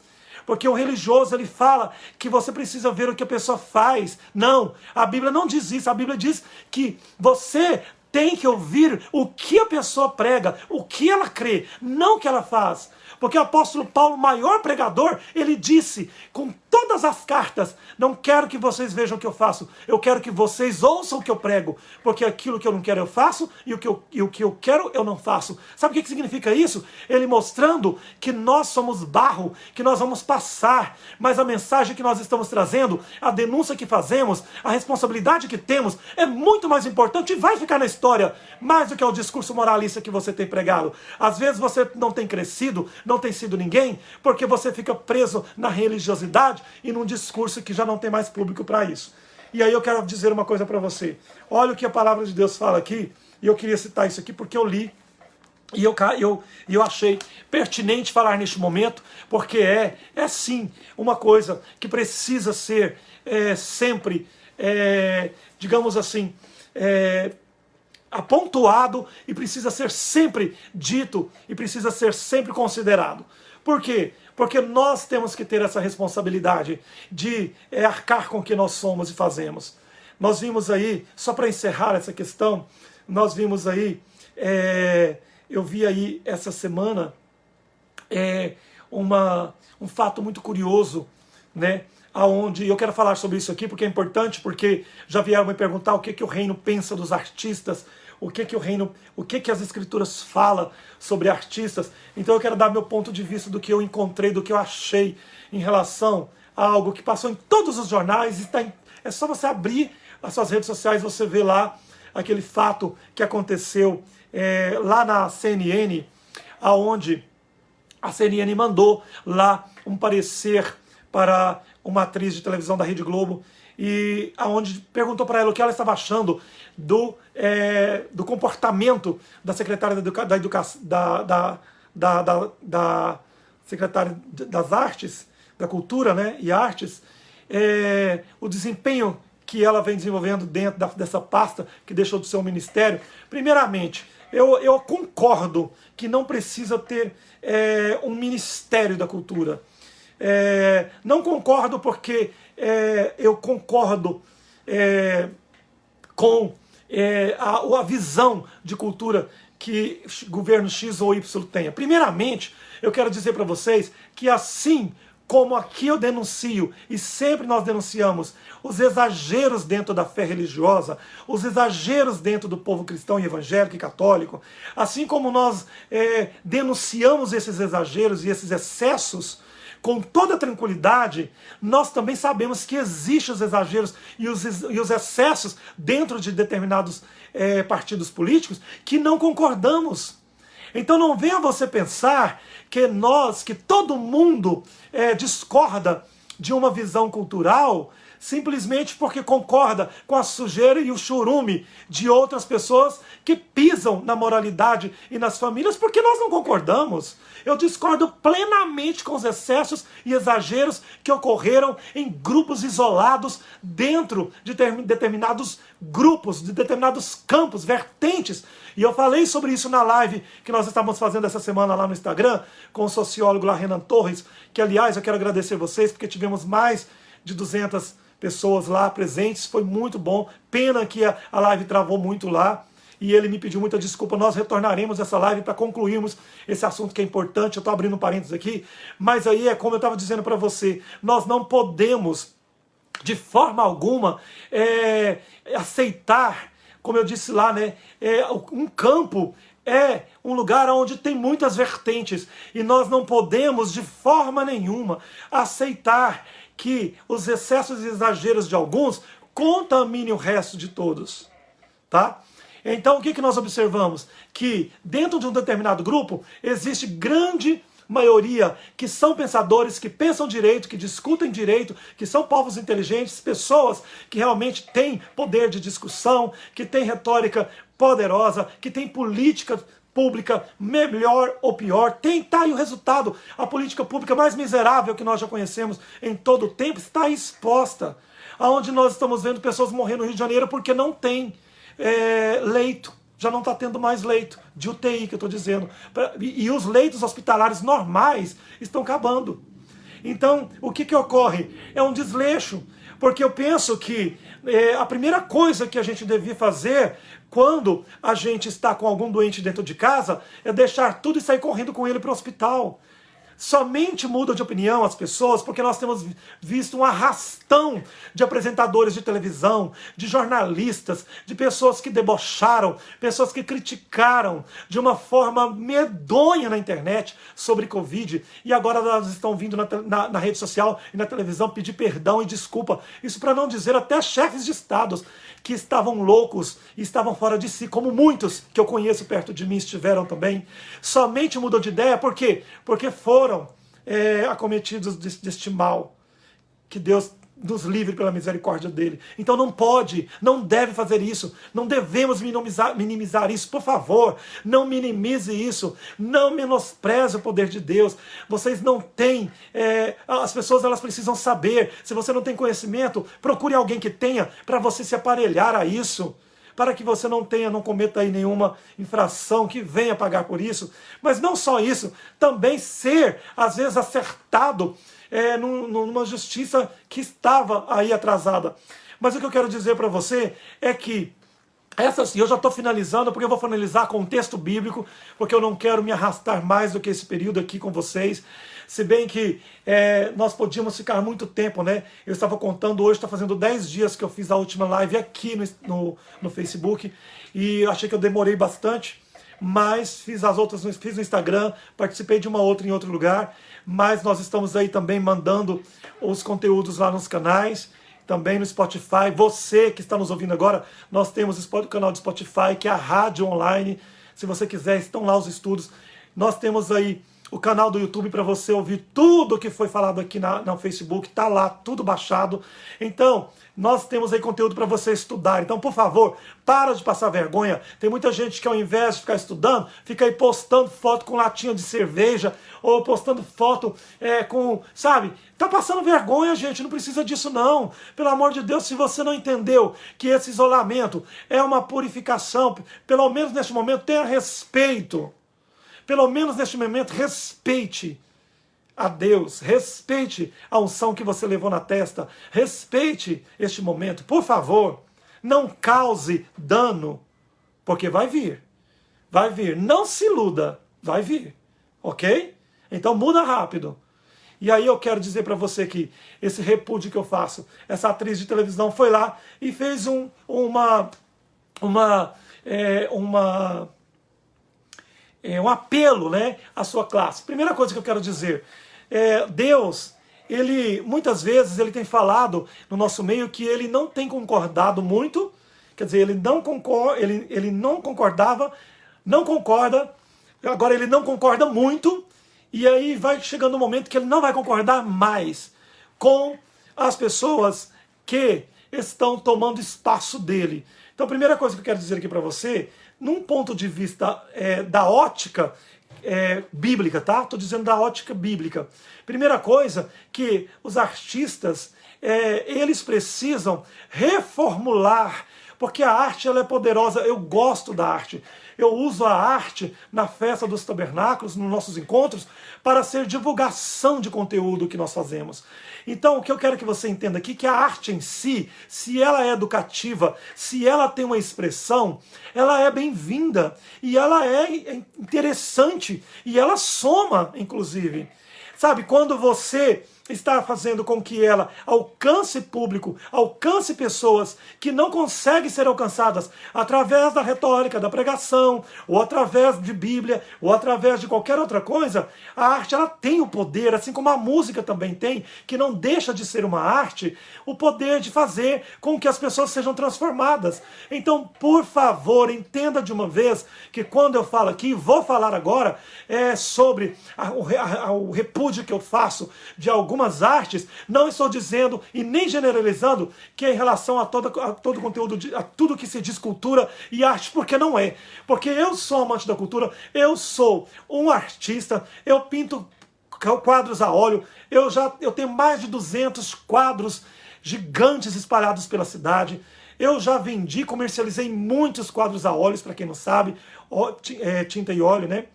Porque o religioso, ele fala que você precisa ver o que a pessoa faz. Não, a Bíblia não diz isso. A Bíblia diz que você tem que ouvir o que a pessoa prega, o que ela crê, não o que ela faz. Porque o apóstolo Paulo, o maior pregador, ele disse com todas as cartas: não quero que vocês vejam o que eu faço, eu quero que vocês ouçam o que eu prego, porque aquilo que eu não quero eu faço, e o que eu quero eu não faço. Sabe o que significa isso? Ele mostrando que nós somos barro, que nós vamos passar, mas a mensagem que nós estamos trazendo, a denúncia que fazemos, a responsabilidade que temos, é muito mais importante e vai ficar na história, mais do que o discurso moralista que você tem pregado. Às vezes você não tem crescido, não tem sido ninguém, porque você fica preso na religiosidade e num discurso que já não tem mais público para isso. E aí eu quero dizer uma coisa para você. Olha o que a palavra de Deus fala aqui, e eu queria citar isso aqui porque eu li, e eu achei pertinente falar neste momento, porque é sim uma coisa que precisa ser sempre, digamos assim, apontuado, e precisa ser sempre dito, e precisa ser sempre considerado. Por quê? Porque nós temos que ter essa responsabilidade de arcar com o que nós somos e fazemos. Nós vimos aí, só para encerrar essa questão, nós vimos aí, eu vi aí essa semana um fato muito curioso, né? Aonde eu quero falar sobre isso aqui porque é importante, porque já vieram me perguntar o que o reino pensa dos artistas, o que as escrituras falam sobre artistas. Então eu quero dar meu ponto de vista do que eu encontrei, do que eu achei em relação a algo que passou em todos os jornais. É só você abrir as suas redes sociais, você vê lá aquele fato que aconteceu lá na CNN, aonde a CNN mandou lá um parecer para uma atriz de televisão da Rede Globo, e aonde perguntou para ela o que ela estava achando do comportamento da secretária da secretária das Artes, da Cultura, né, e Artes, o desempenho que ela vem desenvolvendo dentro dessa pasta que deixou de ser um ministério. Primeiramente, eu concordo que não precisa ter um Ministério da Cultura. Não concordo porque eu concordo com a visão de cultura que governo X ou Y tenha. Primeiramente, eu quero dizer para vocês que assim como aqui eu denuncio, e sempre nós denunciamos, os exageros dentro da fé religiosa, os exageros dentro do povo cristão e evangélico e católico, assim como nós denunciamos esses exageros e esses excessos, com toda tranquilidade, nós também sabemos que existem os exageros e os excessos dentro de determinados partidos políticos que não concordamos. Então não venha você pensar que todo mundo discorda de uma visão cultural simplesmente porque concorda com a sujeira e o churume de outras pessoas que pisam na moralidade e nas famílias, porque nós não concordamos. Eu discordo plenamente com os excessos e exageros que ocorreram em grupos isolados dentro de determinados grupos, de determinados campos, vertentes. E eu falei sobre isso na live que nós estávamos fazendo essa semana lá no Instagram com o sociólogo lá, Renan Torres, que aliás eu quero agradecer vocês porque tivemos mais de 200 pessoas lá presentes, foi muito bom. Pena que a live travou muito lá e ele me pediu muita desculpa. Nós retornaremos essa live para concluirmos esse assunto que é importante. Eu estou abrindo um parênteses aqui, mas aí é como eu estava dizendo para você, nós não podemos de forma alguma aceitar, como eu disse lá, né, um campo é um lugar onde tem muitas vertentes e nós não podemos de forma nenhuma aceitar que os excessos e exageros de alguns contaminem o resto de todos, tá? Então o que nós observamos? Que dentro de um determinado grupo existe grande maioria que são pensadores, que pensam direito, que discutem direito, que são povos inteligentes, pessoas que realmente têm poder de discussão, que têm retórica poderosa, que têm política pública melhor ou pior. Tá aí o resultado. A política pública mais miserável que nós já conhecemos em todo o tempo está exposta. Aonde nós estamos vendo pessoas morrendo no Rio de Janeiro porque não tem leito. Já não está tendo mais leito de UTI, que eu estou dizendo. E os leitos hospitalares normais estão acabando. Então, o que ocorre? É um desleixo. Porque eu penso que a primeira coisa que a gente devia fazer quando a gente está com algum doente dentro de casa é deixar tudo e sair correndo com ele para o hospital. Somente mudam de opinião as pessoas porque nós temos visto um arrastão de apresentadores de televisão, de jornalistas, de pessoas que debocharam, pessoas que criticaram de uma forma medonha na internet sobre Covid, e agora elas estão vindo na rede social e na televisão pedir perdão e desculpa. Isso para não dizer até chefes de estados que estavam loucos e estavam fora de si, como muitos que eu conheço perto de mim estiveram também. Somente mudou de ideia, por quê? Porque foram acometidos deste mal. Que Deus nos livre pela misericórdia dele. Então não pode, não deve fazer isso. Não devemos minimizar isso. Por favor, não minimize isso. Não menospreze o poder de Deus. Vocês não têm... as pessoas elas precisam saber. Se você não tem conhecimento, procure alguém que tenha para você se aparelhar a isso. Para que você não cometa aí nenhuma infração que venha pagar por isso. Mas não só isso, também ser, às vezes, acertado numa justiça que estava aí atrasada. Mas o que eu quero dizer para você é que eu já estou finalizando, porque eu vou finalizar com um texto bíblico, porque eu não quero me arrastar mais do que esse período aqui com vocês. Se bem que nós podíamos ficar muito tempo, né? Eu estava contando, hoje está fazendo 10 dias que eu fiz a última live aqui no Facebook, e eu achei que eu demorei bastante, mas fiz as outras, fiz no Instagram, participei de uma outra em outro lugar, mas nós estamos aí também mandando os conteúdos lá nos canais, também no Spotify. Você que está nos ouvindo agora, nós temos o canal do Spotify, que é a rádio online. Se você quiser, estão lá os estudos. Nós temos aí o canal do YouTube para você ouvir tudo que foi falado aqui no Facebook, está lá, tudo baixado. Então, nós temos aí conteúdo para você estudar. Então, por favor, para de passar vergonha. Tem muita gente que ao invés de ficar estudando, fica aí postando foto com latinha de cerveja, ou postando foto com, sabe? Tá passando vergonha, gente, não precisa disso não. Pelo amor de Deus, se você não entendeu que esse isolamento é uma purificação, pelo menos neste momento tenha respeito. Pelo menos neste momento, respeite a Deus, respeite a unção que você levou na testa, respeite este momento, por favor, não cause dano, porque vai vir, não se iluda, vai vir, ok? Então muda rápido. E aí eu quero dizer para você que esse repúdio que eu faço, essa atriz de televisão foi lá e fez um apelo, né, à sua classe. Primeira coisa que eu quero dizer, Deus, muitas vezes ele tem falado no nosso meio que ele não tem concordado muito, quer dizer, ele não concordava, não concorda, agora ele não concorda muito, e aí vai chegando um momento que ele não vai concordar mais com as pessoas que estão tomando espaço dele. Então a primeira coisa que eu quero dizer aqui para você, num ponto de vista da ótica bíblica, tá? Estou dizendo da ótica bíblica. Primeira coisa, que os artistas, eles precisam reformular, porque a arte ela é poderosa. Eu gosto da arte. Eu uso a arte na festa dos tabernáculos, nos nossos encontros, para ser divulgação de conteúdo que nós fazemos. Então, o que eu quero que você entenda aqui, que a arte em si, se ela é educativa, se ela tem uma expressão, ela é bem-vinda, e ela é interessante, e ela soma, inclusive. Sabe, quando você está fazendo com que ela alcance público, alcance pessoas que não conseguem ser alcançadas através da retórica, da pregação, ou através de Bíblia, ou através de qualquer outra coisa. A arte, ela tem o poder, assim como a música também tem, que não deixa de ser uma arte, o poder de fazer com que as pessoas sejam transformadas. Então, por favor, entenda de uma vez que quando eu falo aqui, vou falar agora sobre o repúdio que eu faço de algumas artes, não estou dizendo e nem generalizando que é em relação a todo conteúdo, a tudo que se diz cultura e arte, porque não é. Porque eu sou amante da cultura, eu sou um artista, eu pinto quadros a óleo, eu tenho mais de 200 quadros gigantes espalhados pela cidade. Eu já vendi, comercializei muitos quadros a óleos, para quem não sabe, tinta e óleo, né?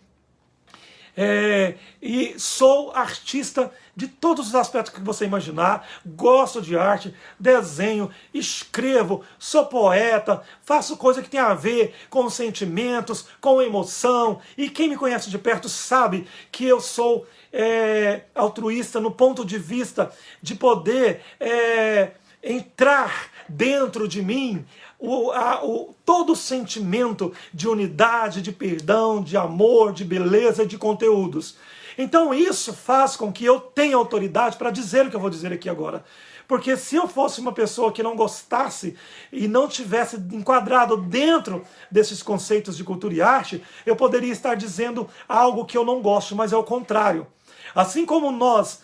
E sou artista de todos os aspectos que você imaginar, gosto de arte, desenho, escrevo, sou poeta, faço coisa que tem a ver com sentimentos, com emoção, e quem me conhece de perto sabe que eu sou altruísta no ponto de vista de poder entrar dentro de mim todo o sentimento de unidade, de perdão, de amor, de beleza, de conteúdos. Então isso faz com que eu tenha autoridade para dizer o que eu vou dizer aqui agora. Porque se eu fosse uma pessoa que não gostasse e não tivesse enquadrado dentro desses conceitos de cultura e arte, eu poderia estar dizendo algo que eu não gosto, mas é o contrário. Assim como nós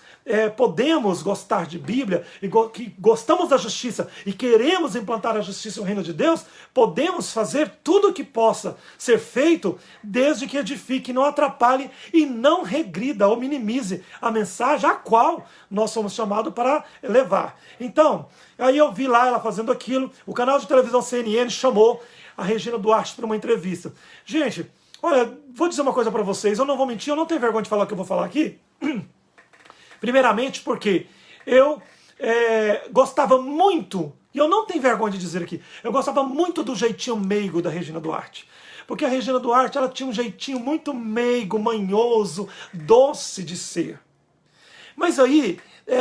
podemos gostar de Bíblia, e que gostamos da justiça e queremos implantar a justiça no reino de Deus, podemos fazer tudo o que possa ser feito, desde que edifique, não atrapalhe e não regrida ou minimize a mensagem a qual nós somos chamados para levar. Então, aí eu vi lá ela fazendo aquilo, o canal de televisão CNN chamou a Regina Duarte para uma entrevista. Gente, olha, vou dizer uma coisa para vocês, eu não vou mentir, eu não tenho vergonha de falar o que eu vou falar aqui. Primeiramente porque eu gostava muito, e eu não tenho vergonha de dizer aqui, eu gostava muito do jeitinho meigo da Regina Duarte. Porque a Regina Duarte, ela tinha um jeitinho muito meigo, manhoso, doce de ser. Mas aí,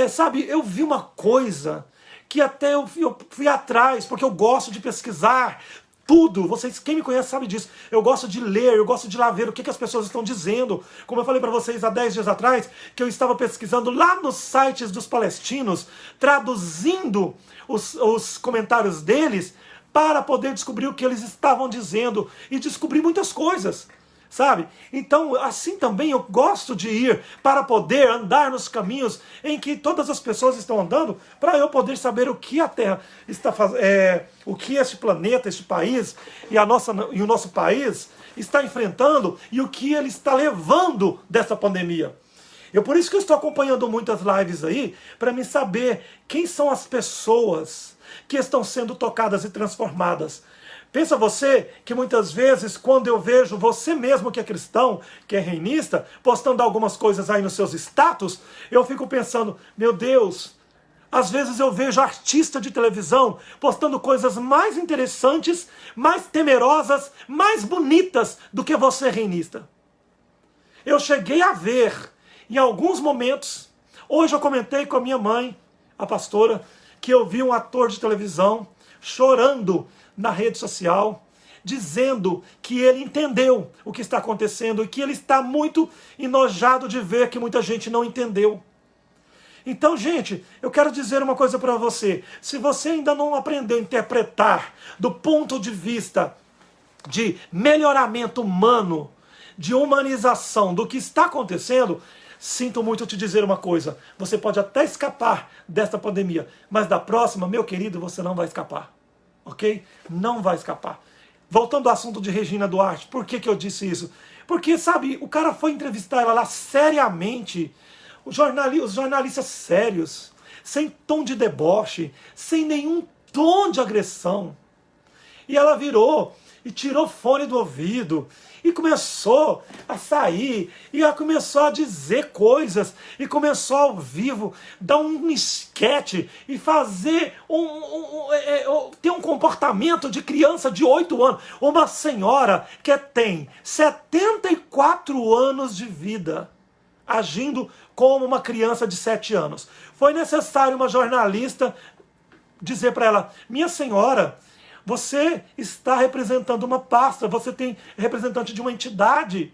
sabe, eu vi uma coisa que até eu fui atrás, porque eu gosto de pesquisar tudo. Vocês, quem me conhece sabe disso. Eu gosto de ler, eu gosto de lá ver o que as pessoas estão dizendo. Como eu falei para vocês há 10 dias atrás, que eu estava pesquisando lá nos sites dos palestinos, traduzindo os comentários deles para poder descobrir o que eles estavam dizendo e descobrir muitas coisas. Sabe? Então, assim também eu gosto de ir para poder andar nos caminhos em que todas as pessoas estão andando, para eu poder saber o que a Terra está fazendo, o que este planeta, este país e o nosso país está enfrentando e o que ele está levando dessa pandemia. Por isso que eu estou acompanhando muitas lives aí, para me saber quem são as pessoas que estão sendo tocadas e transformadas. Pensa você que muitas vezes, quando eu vejo você mesmo que é cristão, que é reinista, postando algumas coisas aí nos seus status, eu fico pensando, meu Deus, às vezes eu vejo artista de televisão postando coisas mais interessantes, mais temerosas, mais bonitas do que você, reinista. Eu cheguei a ver, em alguns momentos, hoje eu comentei com a minha mãe, a pastora, que eu vi um ator de televisão chorando na rede social, dizendo que ele entendeu o que está acontecendo e que ele está muito enojado de ver que muita gente não entendeu. Então, gente, eu quero dizer uma coisa para você. Se você ainda não aprendeu a interpretar do ponto de vista de melhoramento humano, de humanização do que está acontecendo, sinto muito te dizer uma coisa. Você pode até escapar desta pandemia, mas da próxima, meu querido, você não vai escapar. Ok? Não vai escapar. Voltando ao assunto de Regina Duarte, por que eu disse isso? Porque, sabe, o cara foi entrevistar ela lá seriamente, os jornalistas sérios, sem tom de deboche, sem nenhum tom de agressão. E ela virou e tirou o fone do ouvido e começou a sair, e ela começou a dizer coisas, e começou ao vivo dar um esquete e fazer ter um comportamento de criança de 8 anos. Uma senhora que tem 74 anos de vida. agindo como uma criança de 7 anos. Foi necessário uma jornalista dizer para ela: minha senhora, você está representando uma pasta, você tem representante de uma entidade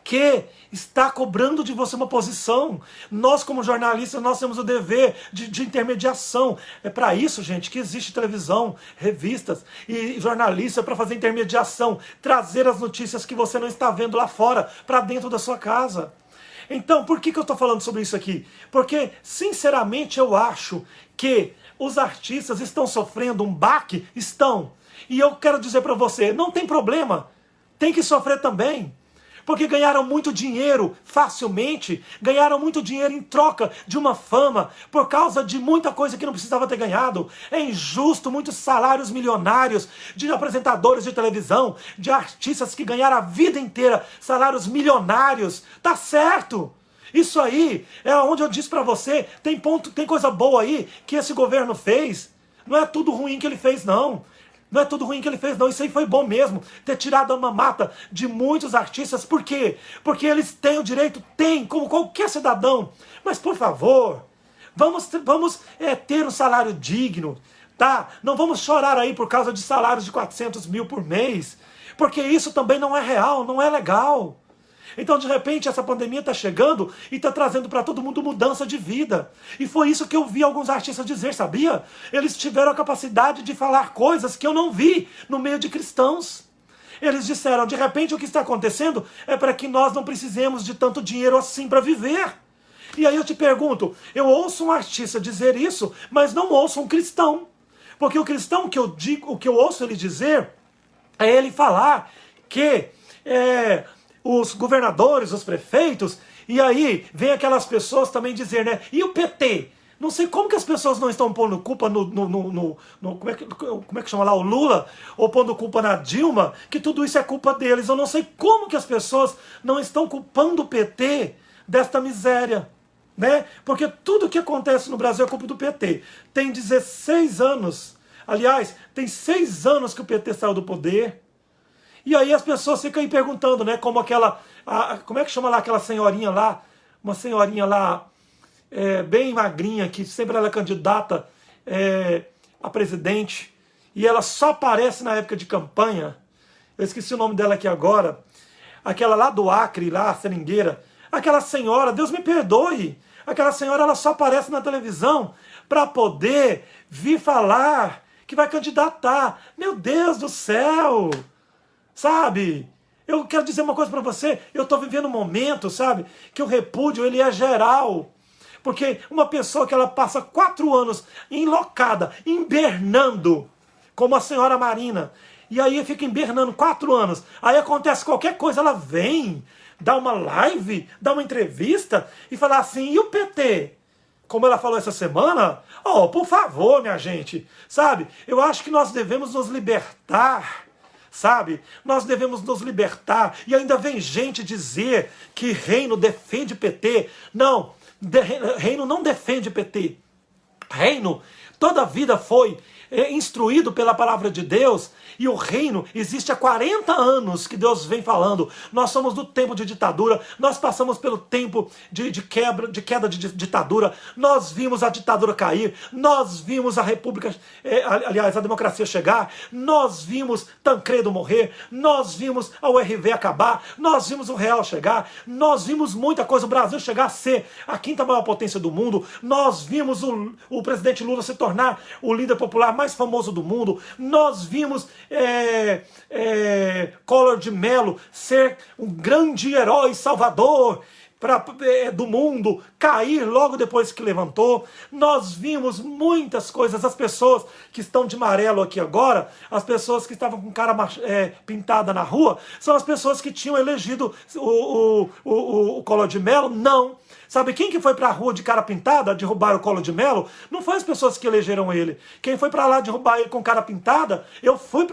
que está cobrando de você uma posição. Nós, como jornalistas, nós temos o dever de intermediação. É para isso, gente, que existe televisão, revistas e jornalistas, para fazer intermediação, trazer as notícias que você não está vendo lá fora, para dentro da sua casa. Então, por que eu estou falando sobre isso aqui? Porque, sinceramente, eu acho que os artistas estão sofrendo um baque, estão. E eu quero dizer para você, não tem problema, tem que sofrer também. Porque ganharam muito dinheiro facilmente, ganharam muito dinheiro em troca de uma fama, por causa de muita coisa que não precisava ter ganhado. É injusto, muitos salários milionários de apresentadores de televisão, de artistas que ganharam a vida inteira salários milionários. Tá certo! Isso aí é onde eu disse pra você, tem coisa boa aí que esse governo fez. Não é tudo ruim que ele fez, não. Não é tudo ruim que ele fez, não. Isso aí foi bom mesmo. Ter tirado a mamata de muitos artistas. Por quê? Porque eles têm o direito, têm, como qualquer cidadão. Mas, por favor, vamos ter um salário digno, tá? Não vamos chorar aí por causa de salários de 400 mil por mês. Porque isso também não é real, não é legal. Então, de repente, essa pandemia está chegando e está trazendo para todo mundo mudança de vida. E foi isso que eu vi alguns artistas dizer, sabia? Eles tiveram a capacidade de falar coisas que eu não vi no meio de cristãos. Eles disseram, de repente, o que está acontecendo é para que nós não precisemos de tanto dinheiro assim para viver. E aí eu te pergunto, eu ouço um artista dizer isso, mas não ouço um cristão. Porque o cristão que eu digo, o que eu ouço ele dizer, é ele falar que os governadores, os prefeitos, e aí vem aquelas pessoas também dizer, né? E o PT? Não sei como que as pessoas não estão pondo culpa como é que chama lá, o Lula, ou pondo culpa na Dilma, que tudo isso é culpa deles. Eu não sei como que as pessoas não estão culpando o PT desta miséria, né? Porque tudo que acontece no Brasil é culpa do PT. Tem 16 anos, aliás, tem 6 anos que o PT saiu do poder. E aí as pessoas ficam aí perguntando, né? Como como é que chama lá aquela senhorinha lá? Uma senhorinha lá, bem magrinha, que sempre ela é candidata a presidente. E ela só aparece na época de campanha. Eu esqueci o nome dela aqui agora. Aquela lá do Acre, lá, a seringueira. Aquela senhora, Deus me perdoe. Aquela senhora, ela só aparece na televisão para poder vir falar que vai candidatar. Meu Deus do céu! Sabe, eu quero dizer uma coisa para você, eu estou vivendo um momento, sabe, que o repúdio ele é geral. Porque uma pessoa que ela passa 4 anos enlocada, hibernando, como a senhora Marina, e aí fica hibernando 4 anos, aí acontece qualquer coisa, ela vem, dá uma live, dá uma entrevista e fala assim, e o PT? Como ela falou essa semana, oh, por favor, minha gente, sabe, eu acho que nós devemos nos libertar. Sabe, nós devemos nos libertar. E ainda vem gente dizer que Reino defende PT. Não, Reino não defende PT. Reino toda a vida foi instruído pela palavra de Deus, e o reino existe há 40 anos que Deus vem falando. Nós somos do tempo de ditadura, nós passamos pelo tempo de queda de ditadura, nós vimos a ditadura cair, nós vimos a república, aliás, a democracia chegar, nós vimos Tancredo morrer, nós vimos a URV acabar, nós vimos o real chegar, nós vimos muita coisa, o Brasil chegar a ser a 5ª maior potência do mundo, nós vimos o presidente Lula se tornar o líder popular mais famoso do mundo, nós vimos Collor de Mello ser um grande herói salvador do mundo, cair logo depois que levantou. Nós vimos muitas coisas. As pessoas que estão de amarelo aqui agora, as pessoas que estavam com cara pintada na rua, são as pessoas que tinham elegido o Collor de Mello? Não. Sabe quem que foi pra rua de cara pintada derrubar o Collor de Mello? Não foi as pessoas que elegeram ele. Quem foi pra lá derrubar ele com cara pintada? Eu fui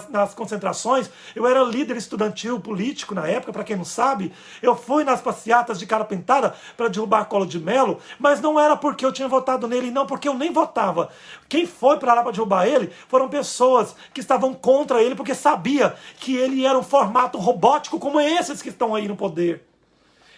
nas concentrações, eu era líder estudantil político na época, pra quem não sabe. Eu fui nas passeatas de cara pintada pra derrubar Collor de Mello, mas não era porque eu tinha votado nele, não, porque eu nem votava. Quem foi pra lá pra derrubar ele foram pessoas que estavam contra ele, porque sabia que ele era um formato robótico como esses que estão aí no poder.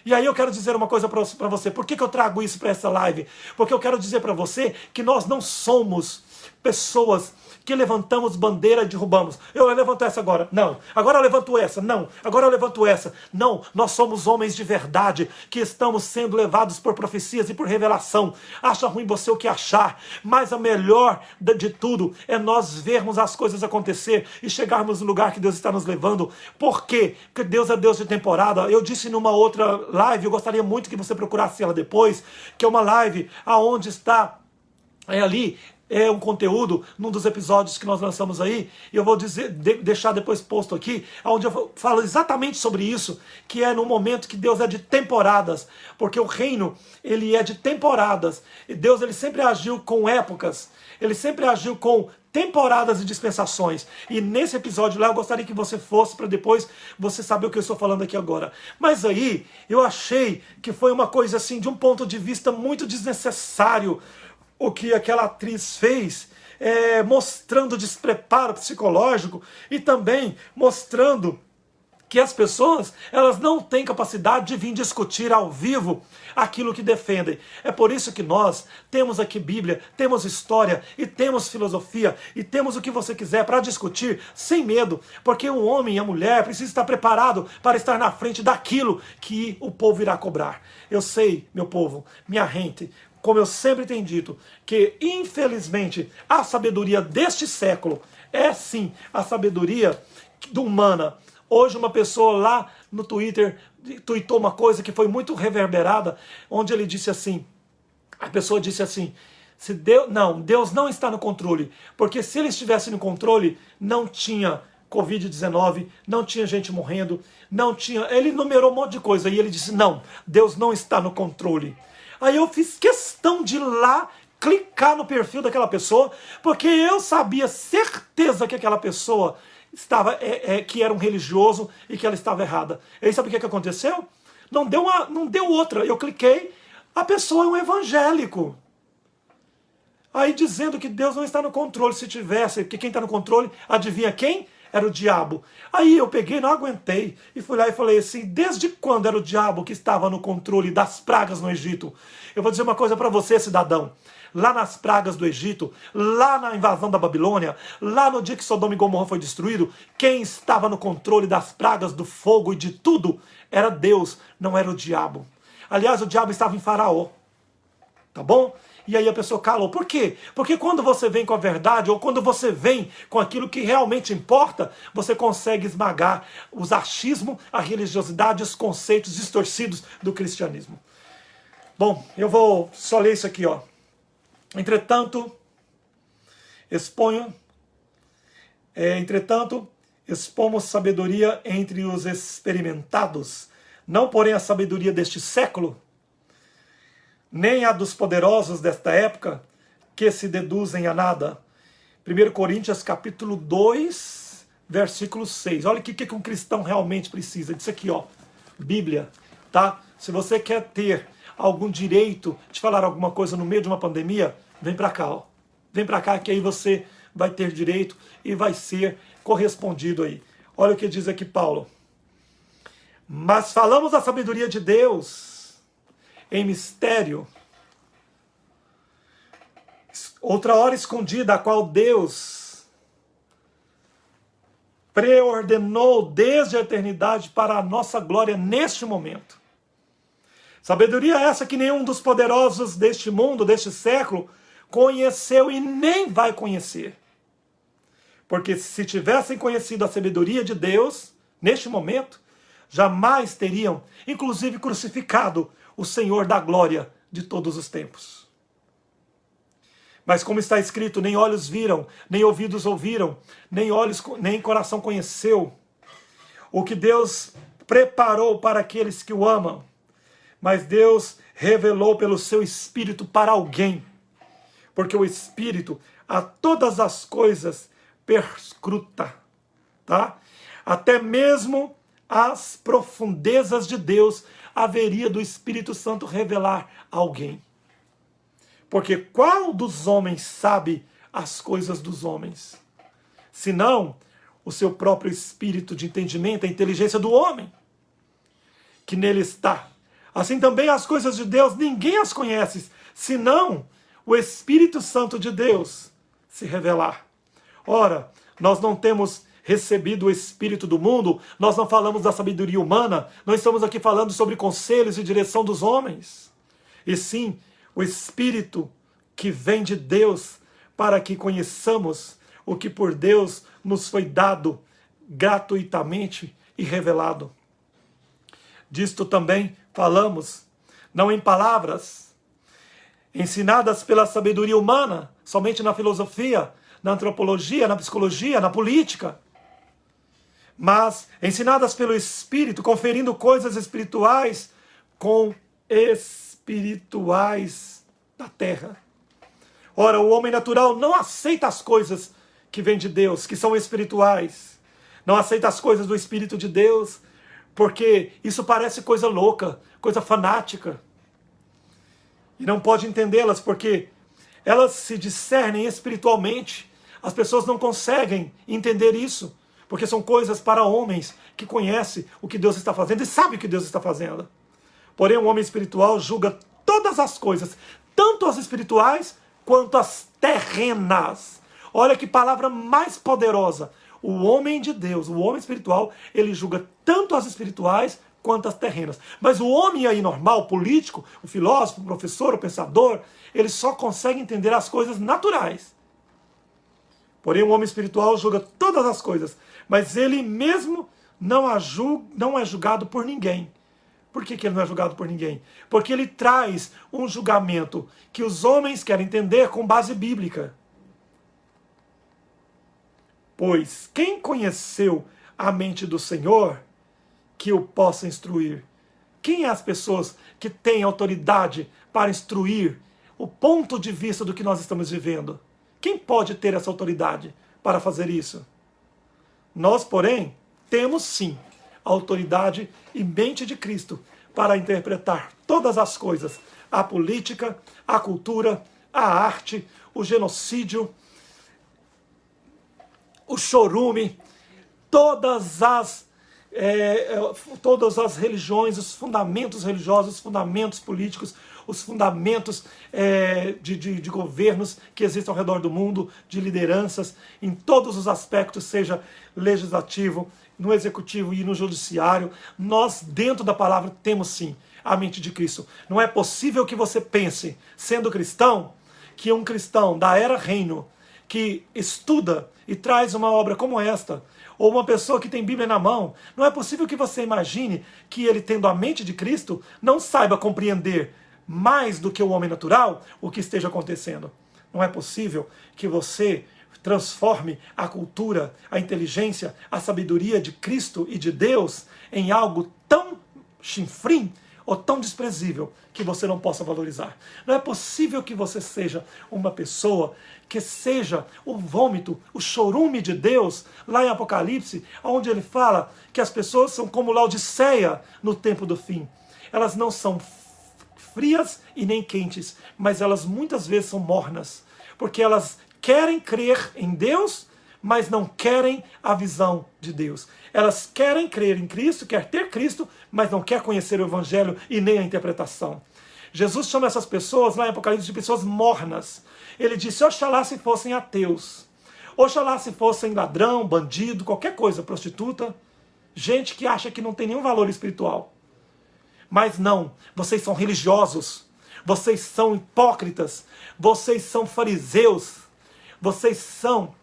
E aí eu quero dizer uma coisa para você. Por que eu trago isso para essa live? Porque eu quero dizer para você que nós não somos pessoas que levantamos bandeira e derrubamos. Eu levanto essa agora. Não. Agora eu levanto essa. Não. Agora eu levanto essa. Não. Nós somos homens de verdade que estamos sendo levados por profecias e por revelação. Acha ruim você o que achar. Mas a melhor de tudo é nós vermos as coisas acontecer e chegarmos no lugar que Deus está nos levando. Por quê? Porque Deus é Deus de temporada. Eu disse numa outra live, eu gostaria muito que você procurasse ela depois, que é uma live aonde está ali um conteúdo num dos episódios que nós lançamos aí, e eu vou deixar depois posto aqui, onde eu falo exatamente sobre isso, que é no momento que Deus é de temporadas, porque o reino, ele é de temporadas, e Deus, ele sempre agiu com épocas, ele sempre agiu com temporadas e dispensações, e nesse episódio lá eu gostaria que você fosse, para depois você saber o que eu estou falando aqui agora. Mas aí, eu achei que foi uma coisa assim, de um ponto de vista muito desnecessário, o que aquela atriz fez, mostrando despreparo psicológico e também mostrando que as pessoas, elas não têm capacidade de vir discutir ao vivo aquilo que defendem. É por isso que nós temos aqui Bíblia, temos história e temos filosofia e temos o que você quiser para discutir sem medo, porque o homem e a mulher precisam estar preparados para estar na frente daquilo que o povo irá cobrar. Eu sei, meu povo, minha gente, como eu sempre tenho dito, que infelizmente a sabedoria deste século é sim a sabedoria humana. Hoje uma pessoa lá no Twitter tweetou uma coisa que foi muito reverberada, onde ele disse assim, a pessoa disse assim, Deus não está no controle, porque se ele estivesse no controle, não tinha Covid-19, não tinha gente morrendo, não tinha... Ele numerou um monte de coisa e ele disse, não, Deus não está no controle. Aí eu fiz questão de ir lá, clicar no perfil daquela pessoa, porque eu sabia certeza que aquela pessoa estava que era um religioso e que ela estava errada. E aí sabe o que aconteceu? Não deu outra. Eu cliquei, a pessoa é um evangélico. Aí dizendo que Deus não está no controle. Se tivesse, que quem está no controle, adivinha quem? Era o diabo. Aí eu peguei, não aguentei, e fui lá e falei assim, desde quando era o diabo que estava no controle das pragas no Egito? Eu vou dizer uma coisa para você, cidadão. Lá nas pragas do Egito, lá na invasão da Babilônia, lá no dia que Sodoma e Gomorra foi destruído, quem estava no controle das pragas, do fogo e de tudo, era Deus, não era o diabo. Aliás, o diabo estava em Faraó. Tá bom? E aí a pessoa calou. Por quê? Porque quando você vem com a verdade, ou quando você vem com aquilo que realmente importa, você consegue esmagar os achismos, a religiosidade, os conceitos distorcidos do cristianismo. Bom, eu vou só ler isso aqui, ó. Entretanto, expomos sabedoria entre os experimentados, não porém a sabedoria deste século, nem a dos poderosos desta época, que se deduzem a nada. 1 Coríntios capítulo 2, versículo 6. Olha o que um cristão realmente precisa. Disso aqui, ó, Bíblia, tá? Se você quer ter algum direito de falar alguma coisa no meio de uma pandemia, vem para cá, ó. Vem para cá que aí você vai ter direito e vai ser correspondido aí. Olha o que diz aqui Paulo. Mas falamos da sabedoria de Deus em mistério, outra hora escondida, a qual Deus preordenou desde a eternidade para a nossa glória neste momento. Sabedoria essa que nenhum dos poderosos deste mundo, deste século, conheceu e nem vai conhecer. Porque se tivessem conhecido a sabedoria de Deus, neste momento, jamais teriam, inclusive, crucificado o Senhor da glória de todos os tempos. Mas como está escrito, nem olhos viram, nem ouvidos ouviram, nem coração conheceu o que Deus preparou para aqueles que o amam. Mas Deus revelou pelo seu Espírito para alguém, porque o Espírito a todas as coisas perscruta, tá? Até mesmo as profundezas de Deus haveria do Espírito Santo revelar a alguém. Porque qual dos homens sabe as coisas dos homens? Senão o seu próprio espírito de entendimento, a inteligência do homem, que nele está. Assim também as coisas de Deus, ninguém as conhece, senão o Espírito Santo de Deus se revelar. Ora, nós não temos recebido o Espírito do mundo, nós não falamos da sabedoria humana, nós estamos aqui falando sobre conselhos e direção dos homens. E sim, o Espírito que vem de Deus, para que conheçamos o que por Deus nos foi dado gratuitamente e revelado. Disto também falamos, não em palavras, ensinadas pela sabedoria humana, somente na filosofia, na antropologia, na psicologia, na política, mas ensinadas pelo Espírito, conferindo coisas espirituais com espirituais da terra. Ora, o homem natural não aceita as coisas que vêm de Deus, que são espirituais. Não aceita as coisas do Espírito de Deus, porque isso parece coisa louca, coisa fanática. E não pode entendê-las, porque elas se discernem espiritualmente. As pessoas não conseguem entender isso, porque são coisas para homens que conhecem o que Deus está fazendo e sabem o que Deus está fazendo. Porém, o homem espiritual julga todas as coisas, tanto as espirituais quanto as terrenas. Olha que palavra mais poderosa. O homem de Deus, o homem espiritual, ele julga tanto as espirituais quanto as terrenas. Mas o homem aí normal, o político, o filósofo, o professor, o pensador, ele só consegue entender as coisas naturais. Porém, o homem espiritual julga todas as coisas, mas ele mesmo não é julgado por ninguém. Por que ele não é julgado por ninguém? Porque ele traz um julgamento que os homens querem entender com base bíblica. Pois quem conheceu a mente do Senhor que o possa instruir? Quem é as pessoas que têm autoridade para instruir o ponto de vista do que nós estamos vivendo? Quem pode ter essa autoridade para fazer isso? Nós, porém, temos sim a autoridade e mente de Cristo para interpretar todas as coisas, a política, a cultura, a arte, o genocídio, o chorume, todas as religiões, os fundamentos religiosos, os fundamentos políticos, os fundamentos de governos que existem ao redor do mundo, de lideranças, em todos os aspectos, seja legislativo, no executivo e no judiciário. Nós, dentro da palavra, temos sim a mente de Cristo. Não é possível que você pense, sendo cristão, que um cristão da era reino, que estuda e traz uma obra como esta, ou uma pessoa que tem Bíblia na mão, não é possível que você imagine que ele, tendo a mente de Cristo, não saiba compreender mais do que o homem natural o que esteja acontecendo. Não é possível que você transforme a cultura, a inteligência, a sabedoria de Cristo e de Deus em algo tão chinfrim ou tão desprezível que você não possa valorizar. Não é possível que você seja uma pessoa que seja o vômito, o chorume de Deus, lá em Apocalipse, onde ele fala que as pessoas são como Laodiceia no tempo do fim. Elas não são frias e nem quentes, mas elas muitas vezes são mornas, porque elas querem crer em Deus, mas não querem a visão de Deus. Elas querem crer em Cristo, quer ter Cristo, mas não quer conhecer o Evangelho e nem a interpretação. Jesus chama essas pessoas, lá em Apocalipse, de pessoas mornas. Ele disse, oxalá se fossem ateus, oxalá se fossem ladrão, bandido, qualquer coisa, prostituta, gente que acha que não tem nenhum valor espiritual. Mas não, vocês são religiosos, vocês são hipócritas, vocês são fariseus, vocês são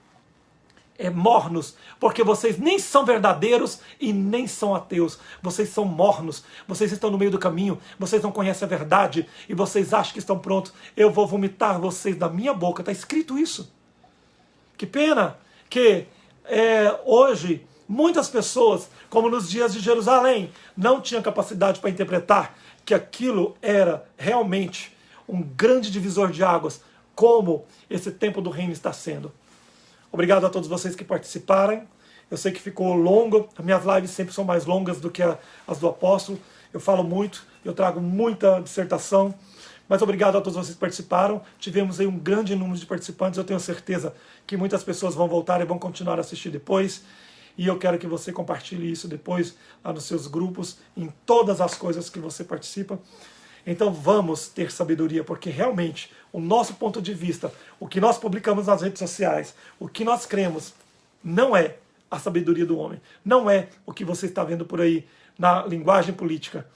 mornos, porque vocês nem são verdadeiros e nem são ateus. Vocês são mornos, vocês estão no meio do caminho, vocês não conhecem a verdade e vocês acham que estão prontos. Eu vou vomitar vocês da minha boca. Está escrito isso. Que pena que hoje muitas pessoas, como nos dias de Jerusalém, não tinham capacidade para interpretar que aquilo era realmente um grande divisor de águas, como esse tempo do reino está sendo. Obrigado a todos vocês que participaram. Eu sei que ficou longo, as minhas lives sempre são mais longas do que as do apóstolo. Eu falo muito, eu trago muita dissertação, mas obrigado a todos vocês que participaram. Tivemos aí um grande número de participantes, eu tenho certeza que muitas pessoas vão voltar e vão continuar a assistir depois. E eu quero que você compartilhe isso depois lá nos seus grupos, em todas as coisas que você participa. Então vamos ter sabedoria, porque realmente o nosso ponto de vista, o que nós publicamos nas redes sociais, o que nós cremos, não é a sabedoria do homem. Não é o que você está vendo por aí na linguagem política.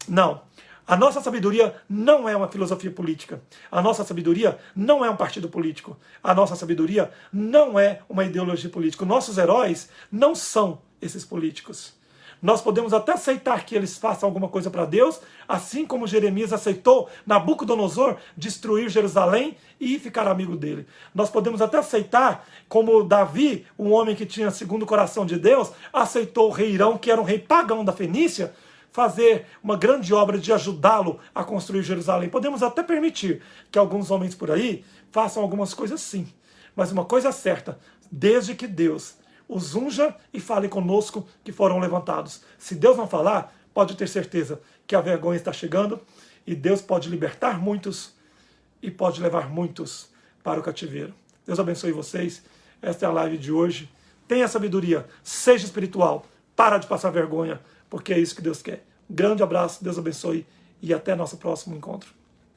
Não. A nossa sabedoria não é uma filosofia política. A nossa sabedoria não é um partido político. A nossa sabedoria não é uma ideologia política. Nossos heróis não são esses políticos. Nós podemos até aceitar que eles façam alguma coisa para Deus, assim como Jeremias aceitou Nabucodonosor destruir Jerusalém e ficar amigo dele. Nós podemos até aceitar, como Davi, um homem que tinha segundo o coração de Deus, aceitou o rei Irão, que era um rei pagão da Fenícia, fazer uma grande obra de ajudá-lo a construir Jerusalém. Podemos até permitir que alguns homens por aí façam algumas coisas sim. Mas uma coisa é certa, desde que Deus os unja e fale conosco que foram levantados. Se Deus não falar, pode ter certeza que a vergonha está chegando e Deus pode libertar muitos e pode levar muitos para o cativeiro. Deus abençoe vocês. Esta é a live de hoje. Tenha sabedoria, seja espiritual, para de passar vergonha, porque é isso que Deus quer. Grande abraço, Deus abençoe e até nosso próximo encontro.